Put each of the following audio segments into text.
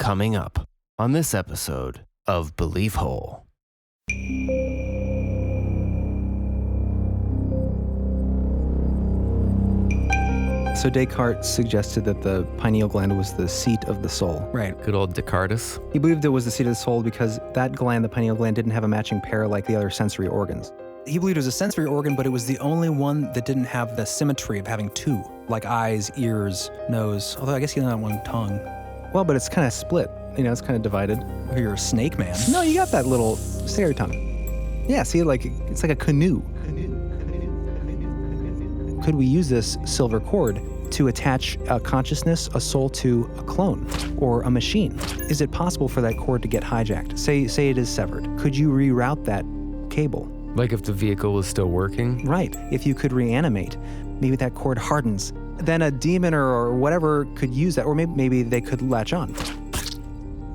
coming up on this episode of Belief Hole. So Descartes suggested that the pineal gland was the seat of the soul. Right. Good old Descartes. He believed it was the seat of the soul because that gland, the pineal gland, didn't have a matching pair like the other sensory organs. He believed it was a sensory organ, but it was the only one that didn't have the symmetry of having two, like eyes, ears, nose. Although I guess he only had one tongue. Well, but it's kind of split. You know, it's kind of divided. Or you're a snake man. No, you got that little stereo tongue. Yeah, see, like it's like a canoe. Could we use this silver cord to attach a consciousness, a soul to a clone or a machine? Is it possible for that cord to get hijacked? Say it is severed. Could you reroute that cable? Like if the vehicle was still working? Right. If you could reanimate, maybe that cord hardens. Then a demon or whatever could use that, or maybe they could latch on.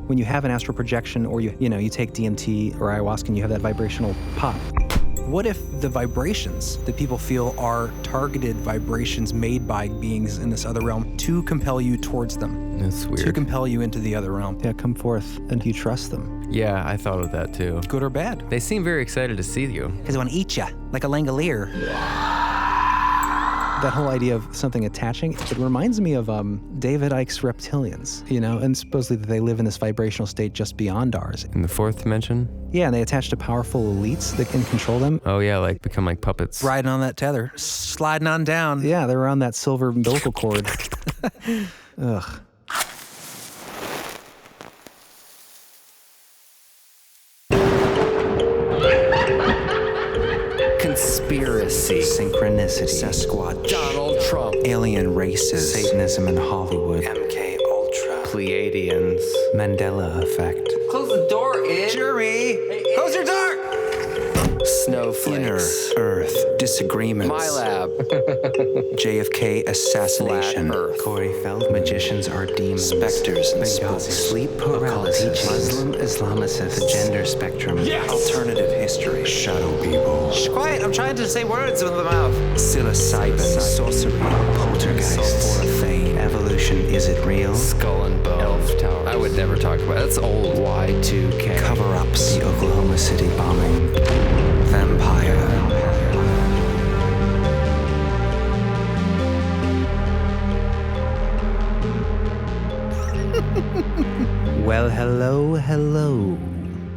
When you have an astral projection, or you take DMT or ayahuasca and you have that vibrational pop. What if the vibrations that people feel are targeted vibrations made by beings in this other realm to compel you towards them? That's weird. To compel you into the other realm. Yeah, come forth and you trust them. Yeah, I thought of that too. Good or bad? They seem very excited to see you. Because they want to eat you, like a langolier. That whole idea of something attaching, it reminds me of David Icke's reptilians, and supposedly that they live in this vibrational state just beyond ours. In the fourth dimension? Yeah, and they attach to powerful elites that can control them. Oh yeah, like become like puppets. Riding on that tether, sliding on down. Yeah, they're on that silver umbilical cord. Ugh. Conspiracy. Synchronicity. Sasquatch. Donald Trump. Alien races. Satanism in Hollywood. MK Ultra. Pleiadians. Mandela effect. Close the door, Ed. Jeremy, close your door! Snowflakes. Inner Earth. Disagreements. My lab. JFK assassination. Flat Earth. Corey Feldman. Magicians are demons. Specters and spooks. Sleep paralysis. Muslim Islamicists. The gender spectrum. Yes! Alternative history. Shadow people. Shh, quiet, I'm trying to say words with the mouth. Psilocybin. Sorcery. Poltergeists. Evolution. Is it real? Skull and Bone. Elf Tower. I would never talk about it. That's old. Y2K. Cover-ups. The Oklahoma City bombing. Vampire. Well, hello.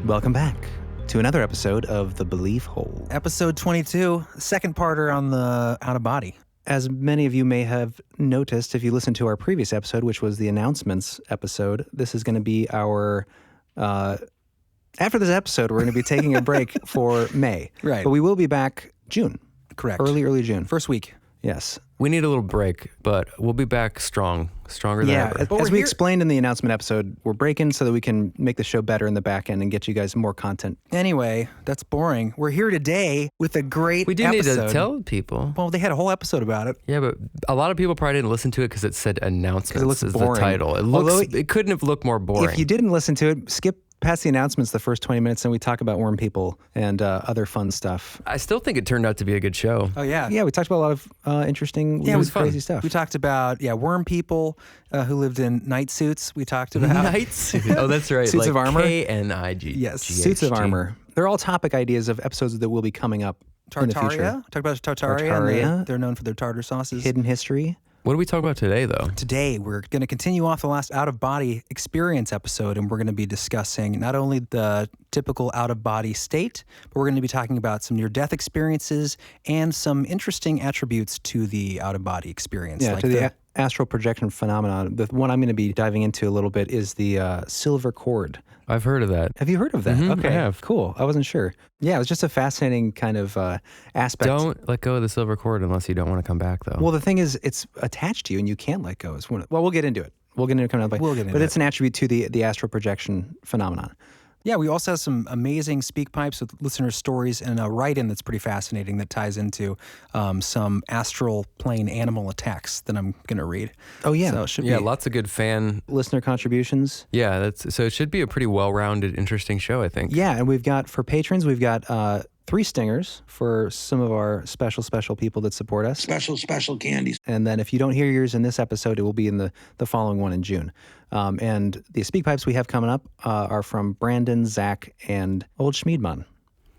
Welcome back to another episode of The Belief Hole. Episode 22, second parter on the out of body. As many of you may have noticed, if you listened to our previous episode, which was the announcements episode, this is going to be our... after this episode, we're going to be taking a break for May. Right. But we will be back June. Correct. Early June. First week. Yes. We need a little break, but we'll be back stronger than ever. As we explained in the announcement episode, we're breaking so that we can make the show better in the back end and get you guys more content. Anyway, that's boring. We're here today with a great We do episode. need to tell people. Well, they had a whole episode about it. Yeah, but a lot of people probably didn't listen to it because it said announcements. It looks is boring. the title. It couldn't have looked more boring. If you didn't listen to it, skip past the announcements the first 20 minutes and we talk about worm people and other fun stuff. I still think it turned out to be a good show. Oh, yeah. Yeah, we talked about a lot of interesting, Yeah, it was crazy fun. stuff. We talked about, worm people who lived in night suits. We talked about... Knights? Oh, that's right. Suits of armor? K-N-I-G. Yes. Suits of armor. They're all topic ideas of episodes that will be coming up in the future. Talk about Tartaria. Tartaria. They're known for their tartar sauces. Hidden history. What do we talk about today, though? Today, we're going to continue off the last out-of-body experience episode, and we're going to be discussing not only the typical out-of-body state, but we're going to be talking about some near-death experiences and some interesting attributes to the out-of-body experience. Yeah, like to the astral projection phenomenon. The one I'm going to be diving into a little bit is the silver cord. I've heard of that. Have you heard of that? Okay, I have. Cool. I wasn't sure. Yeah, it was just a fascinating kind of aspect. Don't let go of the silver cord unless you don't want to come back, though. Well, the thing is, it's attached to you and you can't let go. Well, we'll get into it. We'll get into it coming up. But it's an attribute to the astral projection phenomenon. Yeah, we also have some amazing speak pipes with listener stories and a write-in that's pretty fascinating that ties into some astral plane animal attacks that I'm going to read. Oh, yeah. So it should yeah, be lots of good fan listener contributions. Yeah, so it should be a pretty well-rounded, interesting show, I think. Yeah, and we've got, for patrons, we've got 3 stingers for some of our special people that support us. Special candies. And then if you don't hear yours in this episode, it will be in the following one in June. And the speak pipes we have coming up are from Brandon, Zach, and Old Schmiedman.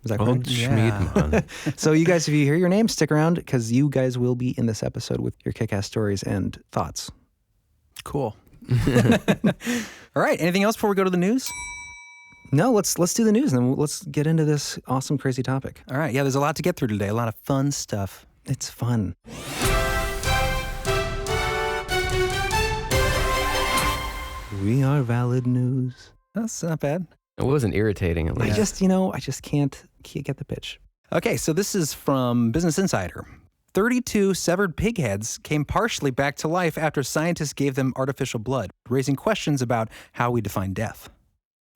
Is that Old correct? Schmiedman. So you guys, if you hear your name, stick around because you guys will be in this episode with your kick-ass stories and thoughts. Cool. All right. Anything else before we go to the news? No, let's do the news and then let's get into this awesome, crazy topic. All right. Yeah, there's a lot to get through today. A lot of fun stuff. It's fun. We are valid news. That's not bad. It wasn't irritating at least. I just can't get the pitch. Okay, so this is from Business Insider. 32 severed pig heads came partially back to life after scientists gave them artificial blood, raising questions about how we define death.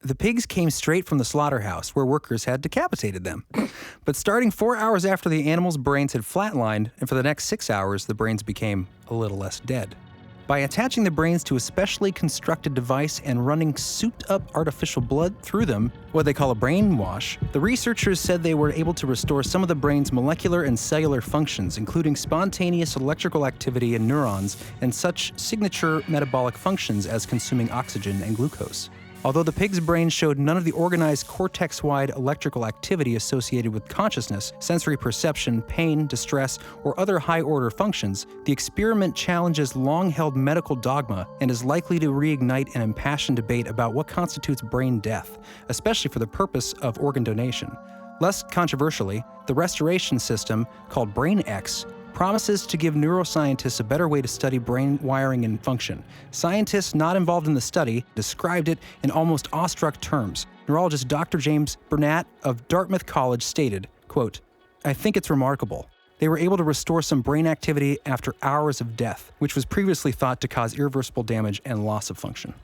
The pigs came straight from the slaughterhouse, where workers had decapitated them. But starting 4 hours after the animals' brains had flatlined, and for the next 6 hours, the brains became a little less dead. By attaching the brains to a specially constructed device and running souped-up artificial blood through them, what they call a brainwash, the researchers said they were able to restore some of the brain's molecular and cellular functions, including spontaneous electrical activity in neurons and such signature metabolic functions as consuming oxygen and glucose. Although the pig's brain showed none of the organized cortex-wide electrical activity associated with consciousness, sensory perception, pain, distress, or other high-order functions, the experiment challenges long-held medical dogma and is likely to reignite an impassioned debate about what constitutes brain death, especially for the purpose of organ donation. Less controversially, the restoration system, called BrainX, promises to give neuroscientists a better way to study brain wiring and function. Scientists not involved in the study described it in almost awestruck terms. Neurologist Dr. James Burnett of Dartmouth College stated, quote, "I think it's remarkable. They were able to restore some brain activity after hours of death, which was previously thought to cause irreversible damage and loss of function."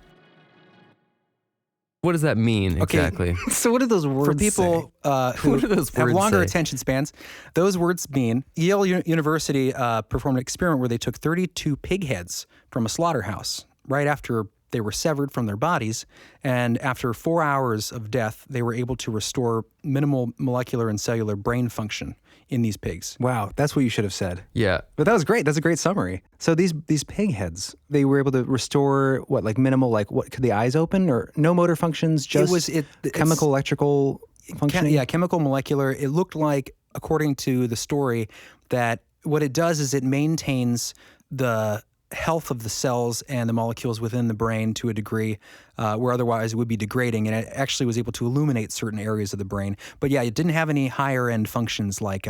What does that mean Okay. exactly? So what do those words For people who What do those have words longer say? attention spans, those words mean Yale University performed an experiment where they took 32 pig heads from a slaughterhouse right after they were severed from their bodies, and after 4 hours of death, they were able to restore minimal molecular and cellular brain function in these pigs. Wow, that's what you should have said. Yeah. But that was great. That's a great summary. So these pig heads, they were able to restore what, like minimal, like what, could the eyes open or no motor functions, just it's chemical, electrical functioning? Chemical, molecular. It looked like, according to the story, that what it does is it maintains the health of the cells and the molecules within the brain to a degree where otherwise it would be degrading, and it actually was able to illuminate certain areas of the brain. But yeah, it didn't have any higher end functions like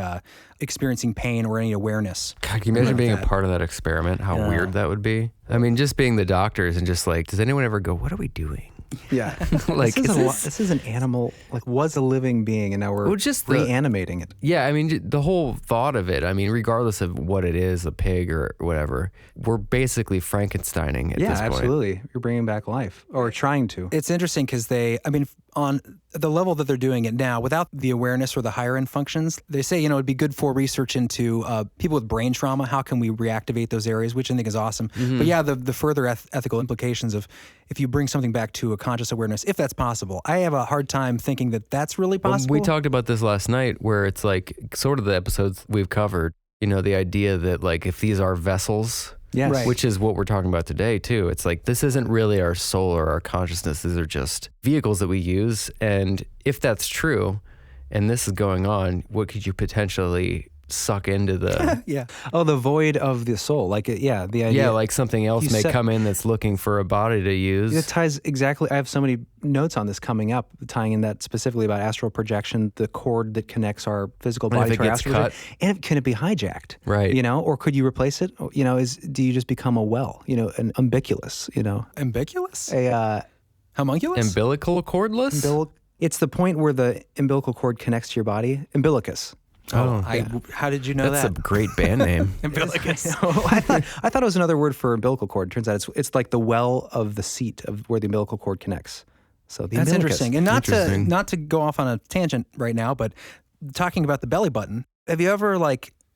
experiencing pain or any awareness. God, can you imagine being a part of that experiment? How weird that would be. I mean, just being the doctors and just like, does anyone ever go, what are we doing? Yeah. Like, this is an animal, like was a living being, and now we're Well, just reanimating it. Yeah, I mean, the whole thought of it, I mean, regardless of what it is, a pig or whatever, we're basically Frankensteining at this point. Yeah, absolutely. You're bringing back life, or trying to. It's interesting because on the level that they're doing it now, without the awareness or the higher end functions, they say, it'd be good for research into people with brain trauma. How can we reactivate those areas, which I think is awesome. Mm-hmm. But yeah, the further ethical implications of if you bring something back to a conscious awareness, if that's possible. I have a hard time thinking that that's really possible. We talked about this last night where it's like sort of the episodes we've covered, the idea that like if these are vessels, Yes. Right. which is what we're talking about today too. It's like, this isn't really our soul or our consciousness. These are just vehicles that we use. And if that's true, and this is going on, what could you potentially suck into the... Yeah. Oh, the void of the soul. Like, the idea. Yeah, like something else You may said- come in that's looking for a body to use. It ties exactly. I have so many notes on this coming up, tying in that specifically about astral projection, the cord that connects our physical And if body it to our gets astral cut? projection. And can it be hijacked? Right. Or could you replace it? Do you just become a well? An umbiculus? Ambiguous? Homunculus? Umbilical cordless? It's the point where the umbilical cord connects to your body. Umbilicus. How did you know That's that? a great band name. Umbilicus. I thought it was another word for umbilical cord. Turns out it's like the well of the seat of where the umbilical cord connects. So the That's umbilicus. interesting. And not Interesting. to go off on a tangent right now, but talking about the belly button, have you ever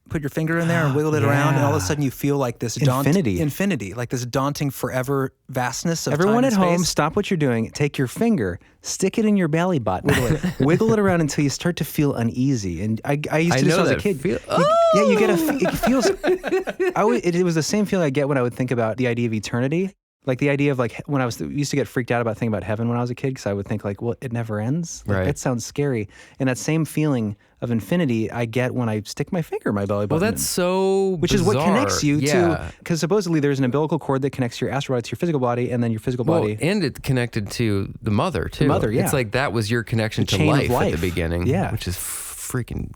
put your finger in there and wiggled it around, and all of a sudden you feel like this infinity, like this daunting forever vastness of Everyone time at and home, space. stop what you're doing. Take your finger, stick it in your belly button, wiggle it around until you start to feel uneasy. And I used to do this when I was a kid. You get it feels. It was the same feeling I get when I would think about the idea of eternity. Like the idea of like when I used to get freaked out about thinking about heaven when I was a kid, because I would think like, well, it never ends. Like, that sounds scary. And that same feeling of infinity I get when I stick my finger in my belly button. Well, that's so Which bizarre. is what connects you to, because supposedly there's an umbilical cord that connects your astral body to your physical body, and then your physical body. And it's connected to the mother too. The mother, yeah. It's like that was your connection The to chain of life life. at the beginning, Yeah. which is freaking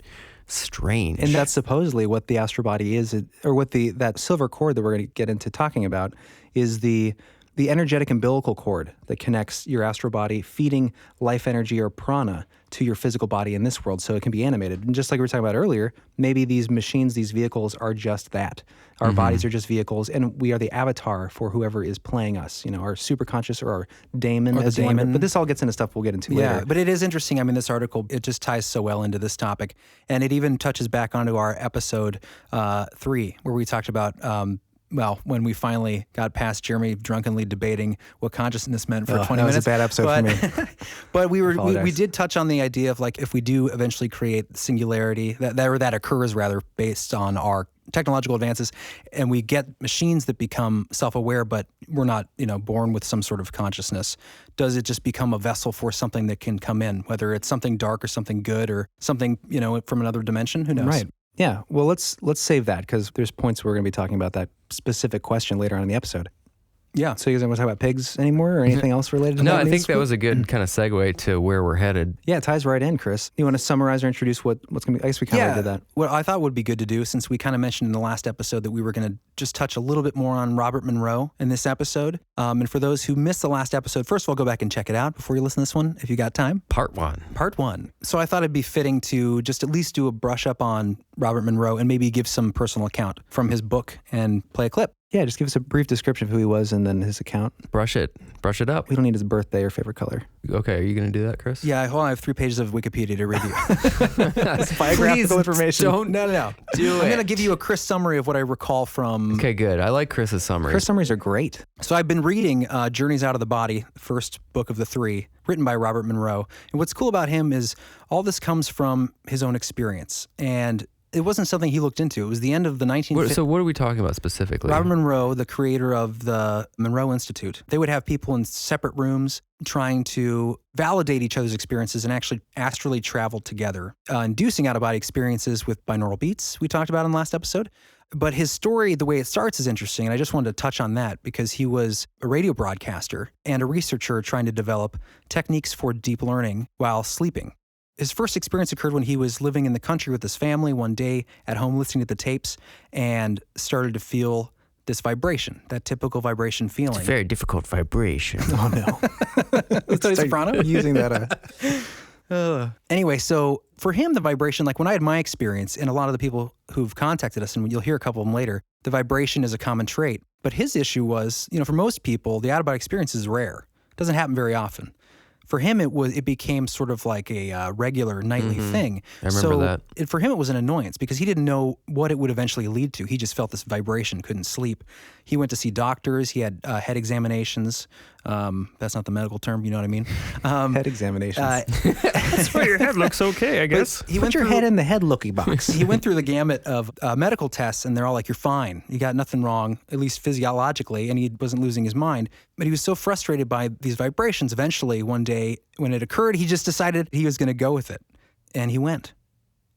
strange. And that's supposedly what the astral body is, or what that silver cord that we're going to get into talking about is the energetic umbilical cord that connects your astral body, feeding life energy or prana to your physical body in this world so it can be animated. And just like we were talking about earlier, maybe these machines, these vehicles are just that. Our bodies are just vehicles, and we are the avatar for whoever is playing us, our superconscious or our daemon. Or the daemon. But this all gets into stuff we'll get into later. But it is interesting. I mean, this article, it just ties so well into this topic. And it even touches back onto our episode 3, where we talked about when we finally got past Jeremy drunkenly debating what consciousness meant for 20 minutes. That was a bad episode for me. But we did touch on the idea of like if we do eventually create singularity, that occurs rather based on our technological advances, and we get machines that become self-aware, but we're not, born with some sort of consciousness. Does it just become a vessel for something that can come in, whether it's something dark or something good or something, from another dimension? Who knows? Right. Yeah. Well, let's save that because there's points we're going to be talking about that specific question later on in the episode. Yeah. So you guys want to talk about pigs anymore or anything else related to that? No, I think that was a good kind of segue to where we're headed. Yeah, it ties right in, Chris. You want to summarize or introduce what's going to be? I guess we kind of did that. What I thought would be good to do, since we kind of mentioned in the last episode that we were going to just touch a little bit more on Robert Monroe in this episode. And for those who missed the last episode, first of all, go back and check it out before you listen to this one, if you got time. Part one. So I thought it'd be fitting to just at least do a brush up on Robert Monroe and maybe give some personal account from his book and play a clip. Yeah, just give us a brief description of who he was and then his accont. Brush it up. We don't need his birthday or favorite color. Okay, are you going to do that, Chris? Yeah, I have 3 pages of Wikipedia to review. It's biographical information. No. Do I'm it. going to give you a Chris summary of what I recall from... Okay, good. I like Chris's summary. Chris summaries are great. So I've been reading Journeys Out of the Body, first book of the 3, written by Robert Monroe. And what's cool about him is all this comes from his own experience. And it wasn't something he looked into. It was the end of the 1950s. So what are we talking about specifically? Robert Monroe, the creator of the Monroe Institute, they would have people in separate rooms trying to validate each other's experiences and actually astrally travel together, inducing out-of-body experiences with binaural beats we talked about in the last episode. But his story, the way it starts, is interesting, and I just wanted to touch on that because he was a radio broadcaster and a researcher trying to develop techniques for deep learning while sleeping. His first experience occurred when he was living in the country with his family one day at home listening to the tapes and started to feel this vibration, that typical vibration feeling. It's a very difficult vibration. Oh, no. Is that soprano? Using that. Anyway, so for him, the vibration, like when I had my experience, and a lot of the people who've contacted us, and you'll hear a couple of them later, the vibration is a common trait. But his issue was, for most people, the out-of-body experience is rare. It doesn't happen very often. For him, it became sort of like a regular nightly thing. I remember that. For him, it was an annoyance because he didn't know what it would eventually lead to. He just felt this vibration, couldn't sleep. He went to see doctors. He had head examinations. That's not the medical term, you know what I mean? Head examinations. That's why your head looks okay, I guess. Put your head in the head looky box. He went through the gamut of medical tests, and they're all like, you're fine. You got nothing wrong, at least physiologically, and he wasn't losing his mind. But he was so frustrated by these vibrations, eventually, one day, when it occurred, he just decided he was going to go with it. And he went.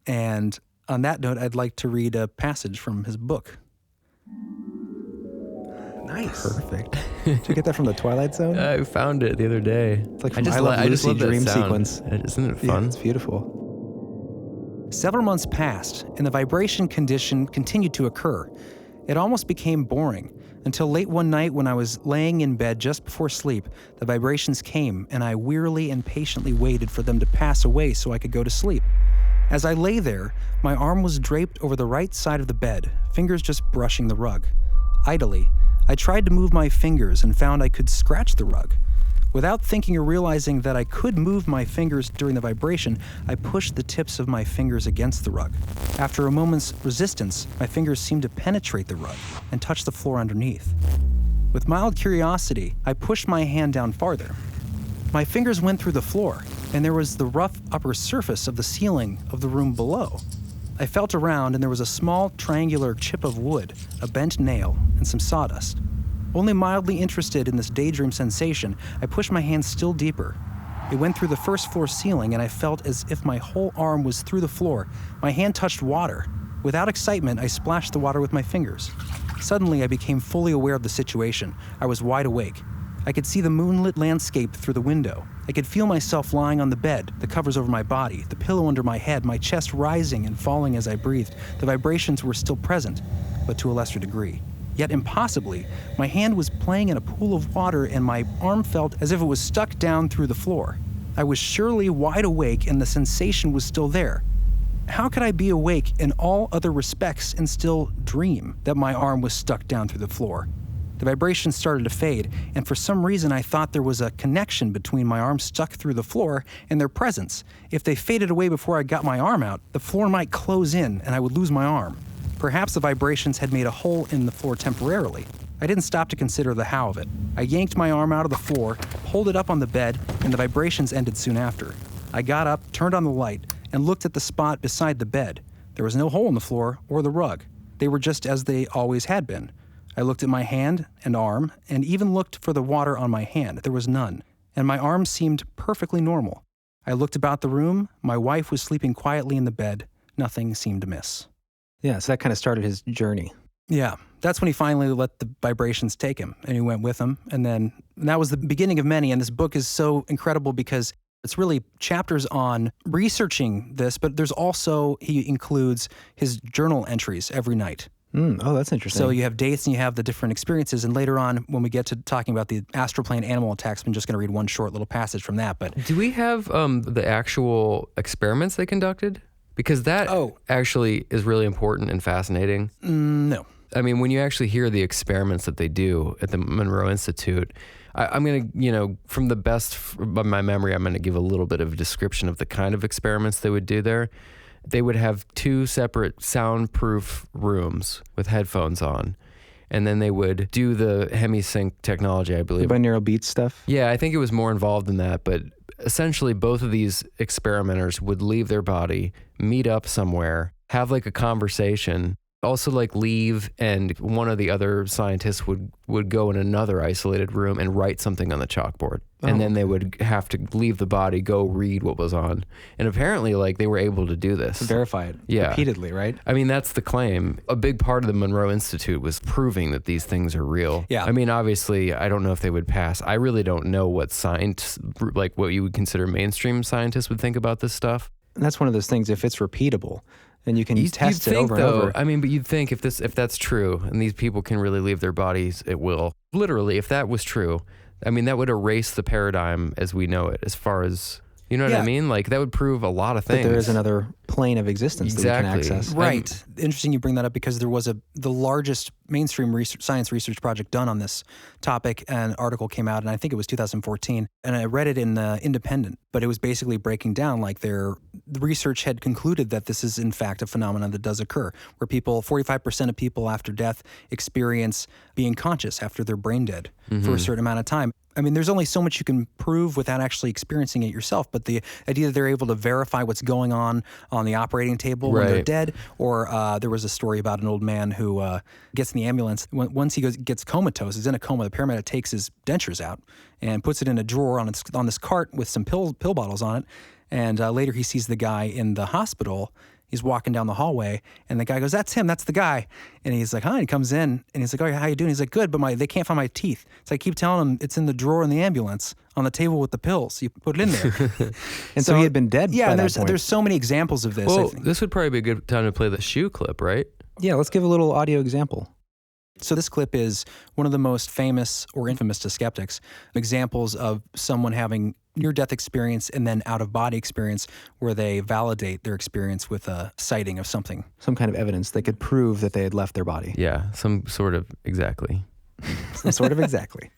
And on that note, I'd like to read a passage from his book. Nice. Perfect. Did you get that from the Twilight Zone? I found it the other day. It's like from I Love Lucy dream sequence. Isn't it fun? Yeah, it's beautiful. Several months passed, and the vibration condition continued to occur. It almost became boring, until late one night when I was laying in bed just before sleep, the vibrations came, and I wearily and patiently waited for them to pass away so I could go to sleep. As I lay there, my arm was draped over the right side of the bed, fingers just brushing the rug. Idly, I tried to move my fingers and found I could scratch the rug. Without thinking or realizing that I could move my fingers during the vibration, I pushed the tips of my fingers against the rug. After a moment's resistance, my fingers seemed to penetrate the rug and touch the floor underneath. With mild curiosity, I pushed my hand down farther. My fingers went through the floor, and there was the rough upper surface of the ceiling of the room below. I felt around, and there was a small triangular chip of wood, a bent nail, and some sawdust. Only mildly interested in this daydream sensation, I pushed my hand still deeper. It went through the first floor ceiling, and I felt as if my whole arm was through the floor. My hand touched water. Without excitement, I splashed the water with my fingers. Suddenly, I became fully aware of the situation. I was wide awake. I could see the moonlit landscape through the window. I could feel myself lying on the bed, the covers over my body, the pillow under my head, my chest rising and falling as I breathed. The vibrations were still present, but to a lesser degree. Yet impossibly, my hand was playing in a pool of water and my arm felt as if it was stuck down through the floor. I was surely wide awake and the sensation was still there. How could I be awake in all other respects and still dream that my arm was stuck down through the floor? The vibrations started to fade, and for some reason I thought there was a connection between my arm stuck through the floor and their presence. If they faded away before I got my arm out, the floor might close in and I would lose my arm. Perhaps the vibrations had made a hole in the floor temporarily. I didn't stop to consider the how of it. I yanked my arm out of the floor, pulled it up on the bed, and the vibrations ended soon after. I got up, turned on the light, and looked at the spot beside the bed. There was no hole in the floor or the rug. They were just as they always had been. I looked at my hand and arm, and even looked for the water on my hand. There was none, and my arm seemed perfectly normal. I looked about the room. My wife was sleeping quietly in the bed. Nothing seemed amiss. Yeah, so that kind of started his journey. Yeah, that's when he finally let the vibrations take him, and he went with them. And that was the beginning of many. And this book is so incredible because it's really chapters on researching this, but there's also, he includes his journal entries every night. Oh, that's interesting. So you have dates and you have the different experiences. And later on, when we get to talking about the astral plane animal attacks, I'm just going to read one short little passage from that. But do we have the actual experiments they conducted? Because that actually is really important and fascinating. No. I mean, when you actually hear the experiments that they do at the Monroe Institute, I'm going to, from the best of my memory, I'm going to give a little bit of a description of the kind of experiments they would do there. They would have 2 separate soundproof rooms with headphones on. And then they would do the hemisync technology, I believe. The binaural beats stuff? Yeah, I think it was more involved than that. But essentially, both of these experimenters would leave their body, meet up somewhere, have like a conversation, also like leave, and one of the other scientists would go in another isolated room and write something on the chalkboard. And then they would have to leave the body, go read what was on. And apparently, like, they were able to do this. Verify it repeatedly, right? I mean, that's the claim. A big part of the Monroe Institute was proving that these things are real. Yeah. I mean, obviously, I don't know if they would pass. I really don't know what science, like what you would consider mainstream scientists would think about this stuff. And that's one of those things, if it's repeatable, and you can test you'd it think, over and over. I mean, but you'd think if that's true, and these people can really leave their bodies at will, literally, if that was true, I mean, that would erase the paradigm as we know it, as far as, you know what I mean? Like, that would prove a lot of things. But there is another plane of existence that we can access. Right. Interesting you bring that up because there was the largest mainstream science research project done on this topic. An article came out, and I think it was 2014, and I read it in the Independent, but it was basically breaking down like the research had concluded that this is in fact a phenomenon that does occur, where 45% of people after death experience being conscious after they're brain dead for a certain amount of time. I mean, there's only so much you can prove without actually experiencing it yourself, but the idea that they're able to verify what's going on the operating table when they're dead, or there was a story about an old man who gets in the ambulance. Once he gets comatose, he's in a coma, the paramedic takes his dentures out and puts it in a drawer on this cart with some pill bottles on it, and later he sees the guy in the hospital. He's walking down the hallway, and the guy goes, "That's him, that's the guy." And he's like, "Huh?" And he comes in, and he's like, "Oh, how you doing?" He's like, "Good, but they can't find my teeth." So I keep telling him it's in the drawer in the ambulance on the table with the pills. You put it in there. And so he had been dead by and that point. there's so many examples of this. Well, I think. this would probably be a good time to play the shoe clip, right? Yeah, let's give a little audio example. So this clip is one of the most famous or infamous to skeptics examples of someone having near-death experience and then out-of-body experience where they validate their experience with a sighting of something. Some kind of evidence that could prove that they had left their body. Yeah, some sort of exactly. Some sort of exactly.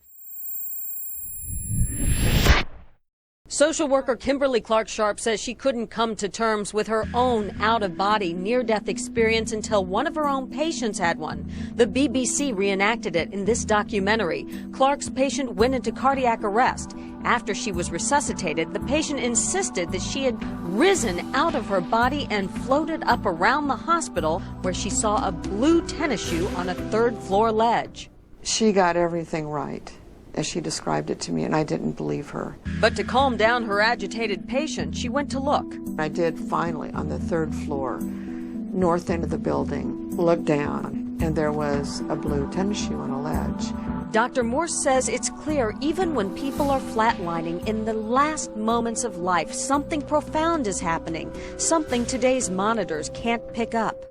Social worker Kimberly Clark Sharp says she couldn't come to terms with her own out-of-body near-death experience until one of her own patients had one. The BBC reenacted it in this documentary. Clark's patient went into cardiac arrest. After she was resuscitated, the patient insisted that she had risen out of her body and floated up around the hospital, where she saw a blue tennis shoe on a third-floor ledge. She got everything right, as she described it to me, and I didn't believe her. But to calm down her agitated patient, she went to look. I did finally, on the third floor, north end of the building, look down, and there was a blue tennis shoe on a ledge. Dr. Morse says it's clear even when people are flatlining in the last moments of life, something profound is happening, something today's monitors can't pick up.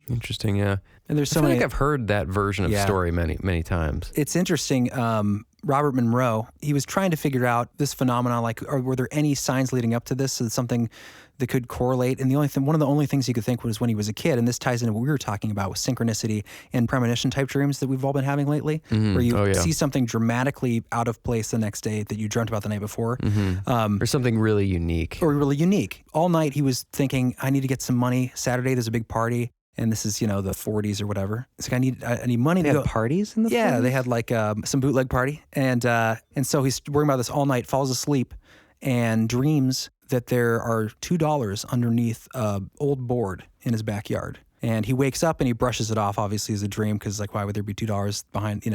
Interesting, yeah. And there's so I feel many. like I've heard that version of story many times. It's interesting. Robert Monroe, he was trying to figure out this phenomenon, like, were there any signs leading up to this? So something that could correlate. And the only thing, one of the only things he could think was when he was a kid, and this ties into what we were talking about with synchronicity and premonition type dreams that we've all been having lately, where you see something dramatically out of place the next day that you dreamt about the night before. Or something really unique. All night he was thinking, I need to get some money. Saturday there's a big party. And this is, the 40s or whatever. It's like, I need money They to had go. parties in the 40s? They had like some bootleg party. And so he's worrying about this all night, falls asleep, and dreams that there are $2 underneath an old board in his backyard. And he wakes up and he brushes it off, obviously, as a dream, because like, why would there be $2 behind,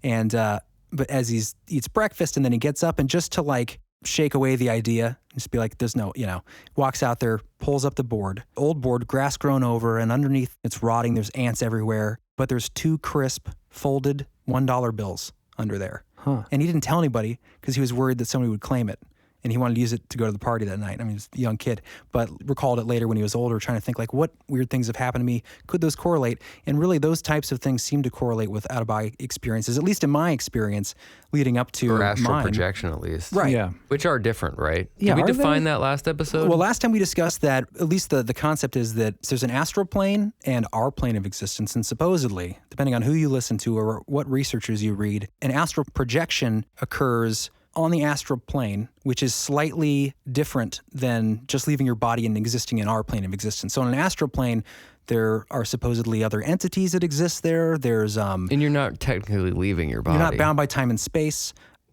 And but as he eats breakfast and then he gets up, and just to like shake away the idea, just be like, there's no, walks out there, pulls up the board, old board, grass grown over, and underneath it's rotting. There's ants everywhere, but there's 2 crisp folded $1 bills under there. And he didn't tell anybody because he was worried that somebody would claim it. And he wanted to use it to go to the party that night. I mean, he was a young kid, but recalled it later when he was older, trying to think like, what weird things have happened to me? Could those correlate? And really, those types of things seem to correlate with out-of-body experiences, at least in my experience, leading up to Or astral mine. projection, at least. Right. Yeah. Which are different, right? Yeah, Did we are define they? that last episode? Well, last time we discussed that, at least the concept is that there's an astral plane and our plane of existence. And supposedly, depending on who you listen to or what researchers you read, an astral projection occurs on the astral plane, which is slightly different than just leaving your body and existing in our plane of existence. So in an astral plane, there are supposedly other entities that exist there. There's and you're not technically leaving your body. you're not bound by time and space.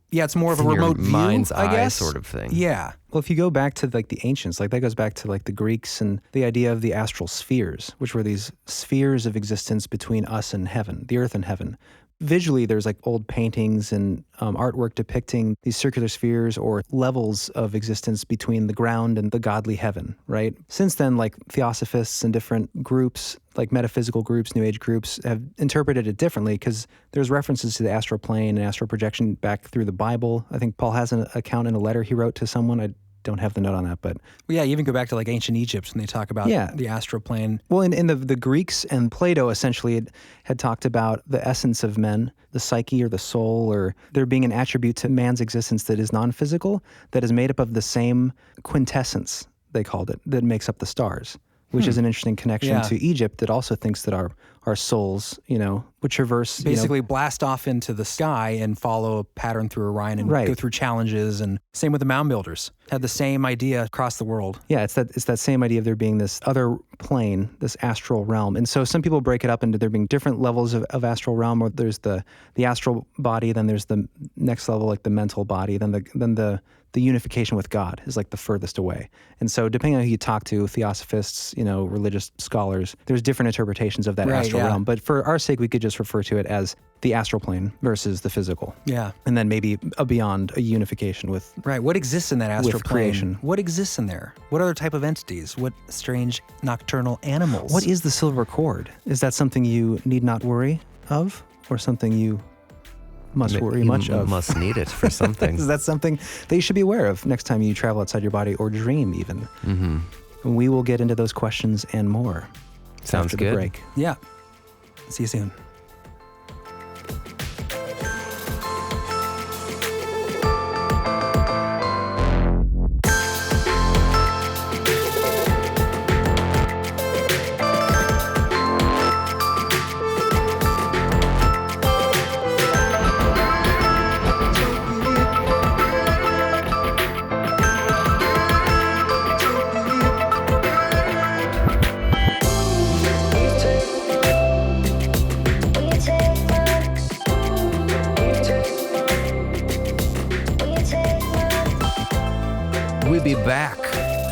Yeah, it's more of a in your remote view, mind's I eye guess. sort of thing. Yeah. Well, if you go back to like the ancients, like that goes back to like the Greeks and the idea of the astral spheres, which were these spheres of existence between us and heaven, the earth and heaven. Visually, there's like old paintings and artwork depicting these circular spheres or levels of existence between the ground and the godly heaven, right? Since then, like theosophists and different groups, like metaphysical groups, New Age groups, have interpreted it differently because there's references to the astral plane and astral projection back through the Bible. I think Paul has an account in a letter he wrote to someone. I don't have the note on that, but Well, yeah, you even go back to like ancient Egypt when they talk about the astral plane. well, in the Greeks and Plato essentially had talked about the essence of men, the psyche or the soul, or there being an attribute to man's existence that is non-physical, that is made up of the same quintessence, they called it, that makes up the stars, which is an interesting connection to Egypt that also thinks that our souls, would traverse, Basically blast off into the sky and follow a pattern through Orion and Right. go through challenges. And same with the mound builders. Had the same idea across the world. Yeah, it's that same idea of there being this other plane, this astral realm. And so some people break it up into there being different levels of astral realm, or there's the astral body, then there's the next level, like the mental body, then the unification with God is like the furthest away. And so depending on who you talk to, theosophists, religious scholars, there's different interpretations of that Right, astral yeah. realm. But for our sake, we could just refer to it as the astral plane versus the physical. Yeah. And then maybe beyond a unification with Right. What exists in that astral With plane? creation. What exists in there? What other type of entities? What strange nocturnal animals? What is the silver cord? Is that something you need not worry of, or something you must worry You much of? must need it for some Is things. that something that you should be aware of next time you travel outside your body or dream even? Mm-hmm. We will get into those questions and more Sounds after good. the break. Yeah. See you soon. We'll be back.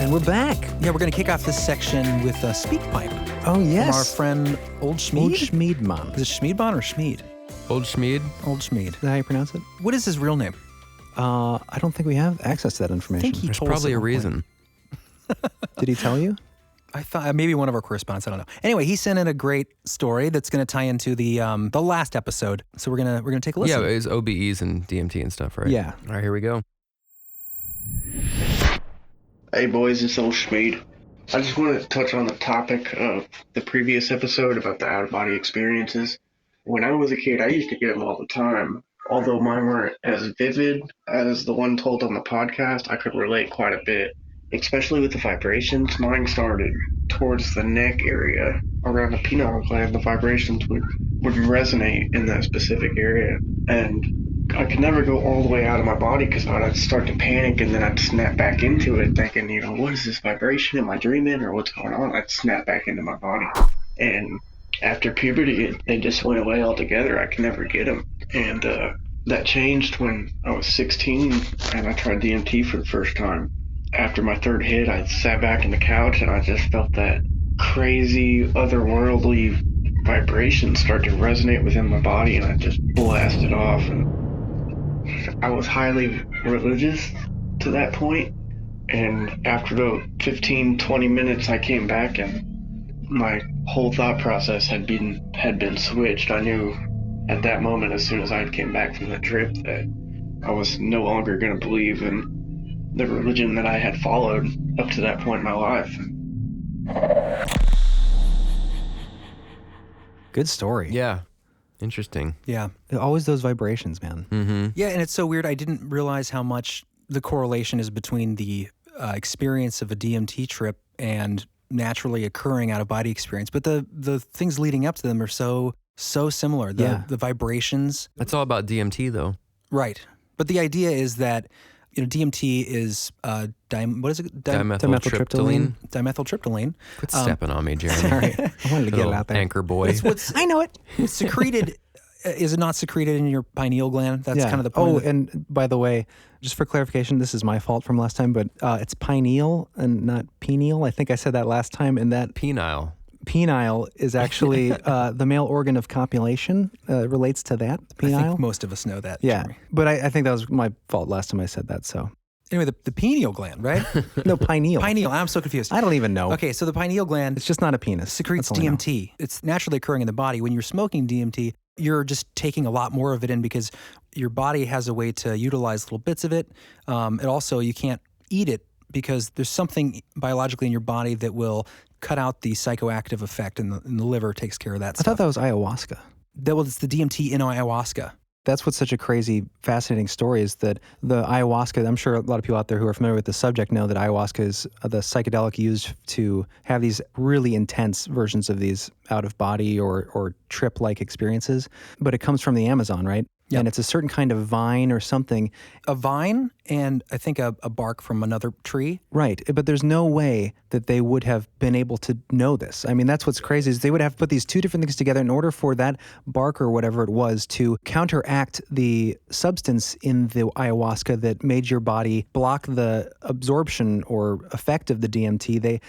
And we're back. Yeah, we're going to kick off this section with a speak pipe. Oh, yes. From our friend Old Schmeed. Old Schmeedman. Is it Schmeedbon or Schmeed? Old Schmeed? Old Schmeed. Is that how you pronounce it? What is his real name? I don't think we have access to that information. I think he There's told us probably at a one point. reason. Did he tell you? I thought maybe one of our correspondents. I don't know. Anyway, he sent in a great story that's going to tie into the last episode. So we're gonna take a listen. Yeah, it was OBEs and DMT and stuff, right? Yeah. All right, here we go. Hey boys, it's Old Schmeed. I just wanted to touch on the topic of the previous episode about the out-of-body experiences. When I was a kid, I used to get them all the time. Although mine weren't as vivid as the one told on the podcast, I could relate quite a bit. Especially with the vibrations, mine started towards the neck area, around the pineal gland. The vibrations would resonate in that specific area. And I could never go all the way out of my body because I'd start to panic and then I'd snap back into it thinking, what is this vibration? Am I dreaming or what's going on? I'd snap back into my body. And after puberty, they just went away altogether. I could never get them. And that changed when I was 16 and I tried DMT for the first time. After my third hit, I sat back on the couch and I just felt that crazy, otherworldly vibration start to resonate within my body, and I just blasted off. And I was highly religious to that point, and after about 15, 20 minutes, I came back and my whole thought process had been switched. I knew at that moment, as soon as I came back from the trip, that I was no longer going to believe in the religion that I had followed up to that point in my life. Good story. Yeah. Interesting. Yeah. Always those vibrations, man. Mm-hmm. Yeah, and it's so weird. I didn't realize how much the correlation is between the experience of a DMT trip and naturally occurring out-of-body experience. But the things leading up to them are so similar. The vibrations. That's all about DMT, though. Right. But the idea is that DMT is what is it? Dimethyltryptamine. Dimethyltryptamine. Quit stepping on me, Jeremy. Sorry. I wanted to get it Little out there. Anchor boy. I know it. It's secreted. Is it not secreted in your pineal gland? That's kind of the point. Oh, and by the way, just for clarification, this is my fault from last time, but it's pineal and not pineal. I think I said that last time, and that Penile. penile is actually the male organ of copulation. Relates to that. The penile. I think most of us know that. Yeah, Jeremy. but I think that was my fault last time I said that. So Anyway, the pineal gland, right? no, pineal. Pineal. I'm so confused. I don't even know. Okay, so the pineal gland It's just not a penis. secretes That's all I know. DMT. It's naturally occurring in the body. When you're smoking DMT, you're just taking a lot more of it in because your body has a way to utilize little bits of it. It also, you can't eat it because there's something biologically in your body that will cut out the psychoactive effect, and the liver takes care of that I stuff. thought that was ayahuasca. It's the DMT in ayahuasca. That's what's such a crazy, fascinating story is that the ayahuasca, I'm sure a lot of people out there who are familiar with the subject know that ayahuasca is the psychedelic used to have these really intense versions of these out-of-body or trip-like experiences. But it comes from the Amazon, right? Yep. And it's a certain kind of vine or something. A vine and I think a bark from another tree. Right. But there's no way that they would have been able to know this. I mean, that's what's crazy is they would have put these two different things together in order for that bark or whatever it was to counteract the substance in the ayahuasca that made your body block the absorption or effect of the DMT. They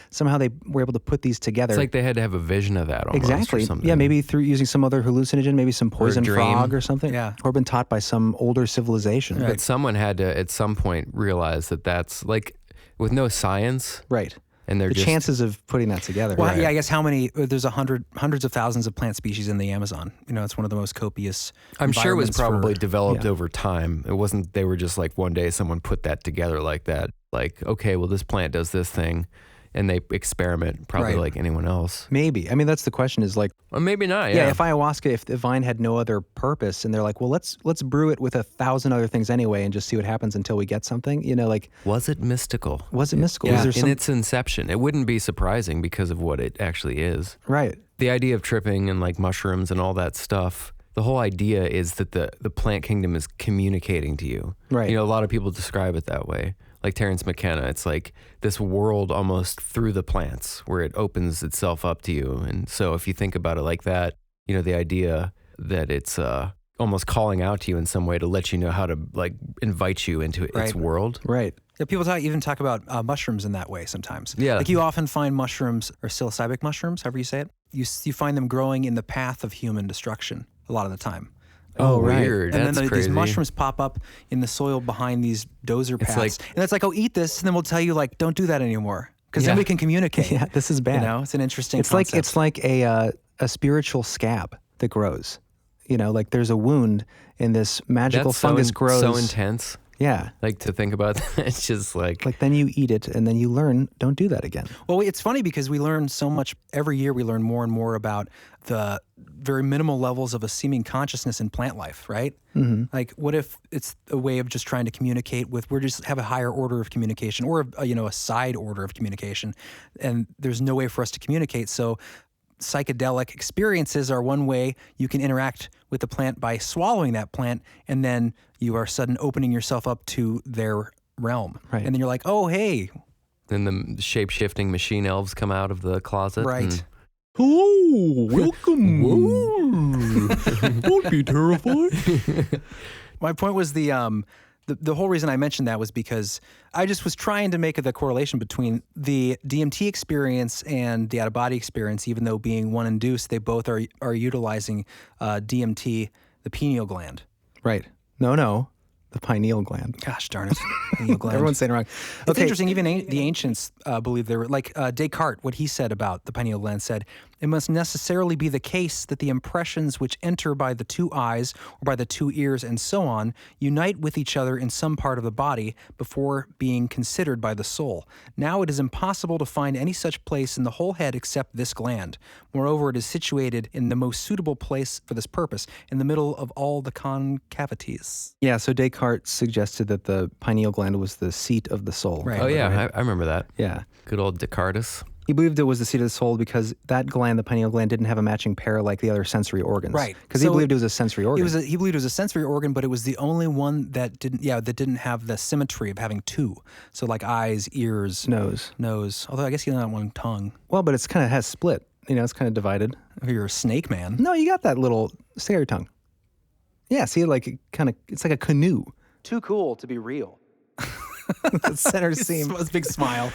were able to put these together. It's like they had to have a vision of that almost. Exactly. Or something. Yeah, maybe through using some other hallucinogen, maybe some poison dream. frog or something. Yeah. Or been taught by some older civilization. But someone had to, at some point, realize that that's like, with no science, Right. and they're The just... chances of putting that together. Well, right? yeah, I guess there's hundreds of thousands of plant species in the Amazon. It's one of the most copious I'm sure it was environments for- probably developed yeah. over time. It wasn't, they were just like one day someone put that together like that. Like, okay, well, this plant does this thing, and they experiment probably Right. like anyone else. Maybe. I mean, that's the question is like, Or maybe not, yeah, if ayahuasca, if the vine had no other purpose and they're like, well, let's brew it with 1,000 other things anyway and just see what happens until we get something, like, Was it mystical? was it mystical? Yeah. Is there In some, its inception. It wouldn't be surprising because of what it actually is. right. The idea of tripping and like mushrooms and all that stuff, the whole idea is that the plant kingdom is communicating to you. Right. A lot of people describe it that way. Like Terence McKenna, it's like this world almost through the plants where it opens itself up to you. And so if you think about it like that, the idea that it's almost calling out to you in some way to let you know how to like invite you into its Right. world. Right. Yeah, people even talk about mushrooms in that way sometimes. Yeah. Like you often find mushrooms, or psilocybin mushrooms, however you say it, you find them growing in the path of human destruction a lot of the time. Oh, right. weird. And That's then crazy. these mushrooms pop up in the soil behind these dozer paths. like- and it's like, oh, eat this, and then we'll tell you, like, don't do that anymore. Because then Yeah. we can communicate. Yeah, this is bad. You know, it's an interesting It's concept. like a spiritual scab that grows. You know, like there's a wound and this magical That's fungus grows. so intense. Yeah. Like to think about that. It's just like Like then you eat it and then you learn, don't do that again. Well, it's funny because we learn so much every year. We learn more and more about the very minimal levels of a seeming consciousness in plant life, right? Mm-hmm. Like, what if it's a way of just trying to communicate with? We just have a higher order of communication, or a side order of communication, and there's no way for us to communicate. So, psychedelic experiences are one way you can interact with the plant by swallowing that plant, and then you are sudden opening yourself up to their realm, Right. and then you're like, oh, hey, then the shape-shifting machine elves come out of the closet. right. and- Hello, welcome. Don't be terrified. My point was the whole reason I mentioned that was because I just was trying to make the correlation between the DMT experience and the out-of-body experience, even though being one induced, they both are utilizing DMT, the pineal gland. Right. No. The pineal gland. Gosh darn it, pineal gland. Everyone's saying it wrong. It's interesting. Even the ancients believed they were like Descartes. What he said about the pineal gland said, "It must necessarily be the case that the impressions which enter by the two eyes or by the two ears and so on unite with each other in some part of the body before being considered by the soul. Now it is impossible to find any such place in the whole head except this gland. Moreover, it is situated in the most suitable place for this purpose, in the middle of all the concavities." Yeah, so Descartes suggested that the pineal gland was the seat of the soul. Right. Oh yeah, I remember that. Yeah. Good old Descartes. He believed it was the seat of the soul because that gland, the pineal gland, didn't have a matching pair like the other sensory organs. Right. Because he So believed it was a sensory organ. He believed it was a sensory organ, but it was the only one that didn't have the symmetry of having two. So like eyes, ears, nose. Although I guess you don't have one tongue. Well, but it's kind of has split. You know, it's kind of divided. If you're a snake man. No, you got that little, stay out your tongue. Yeah, see, like it's like a canoe. Too cool to be real. The center seam. A big smile.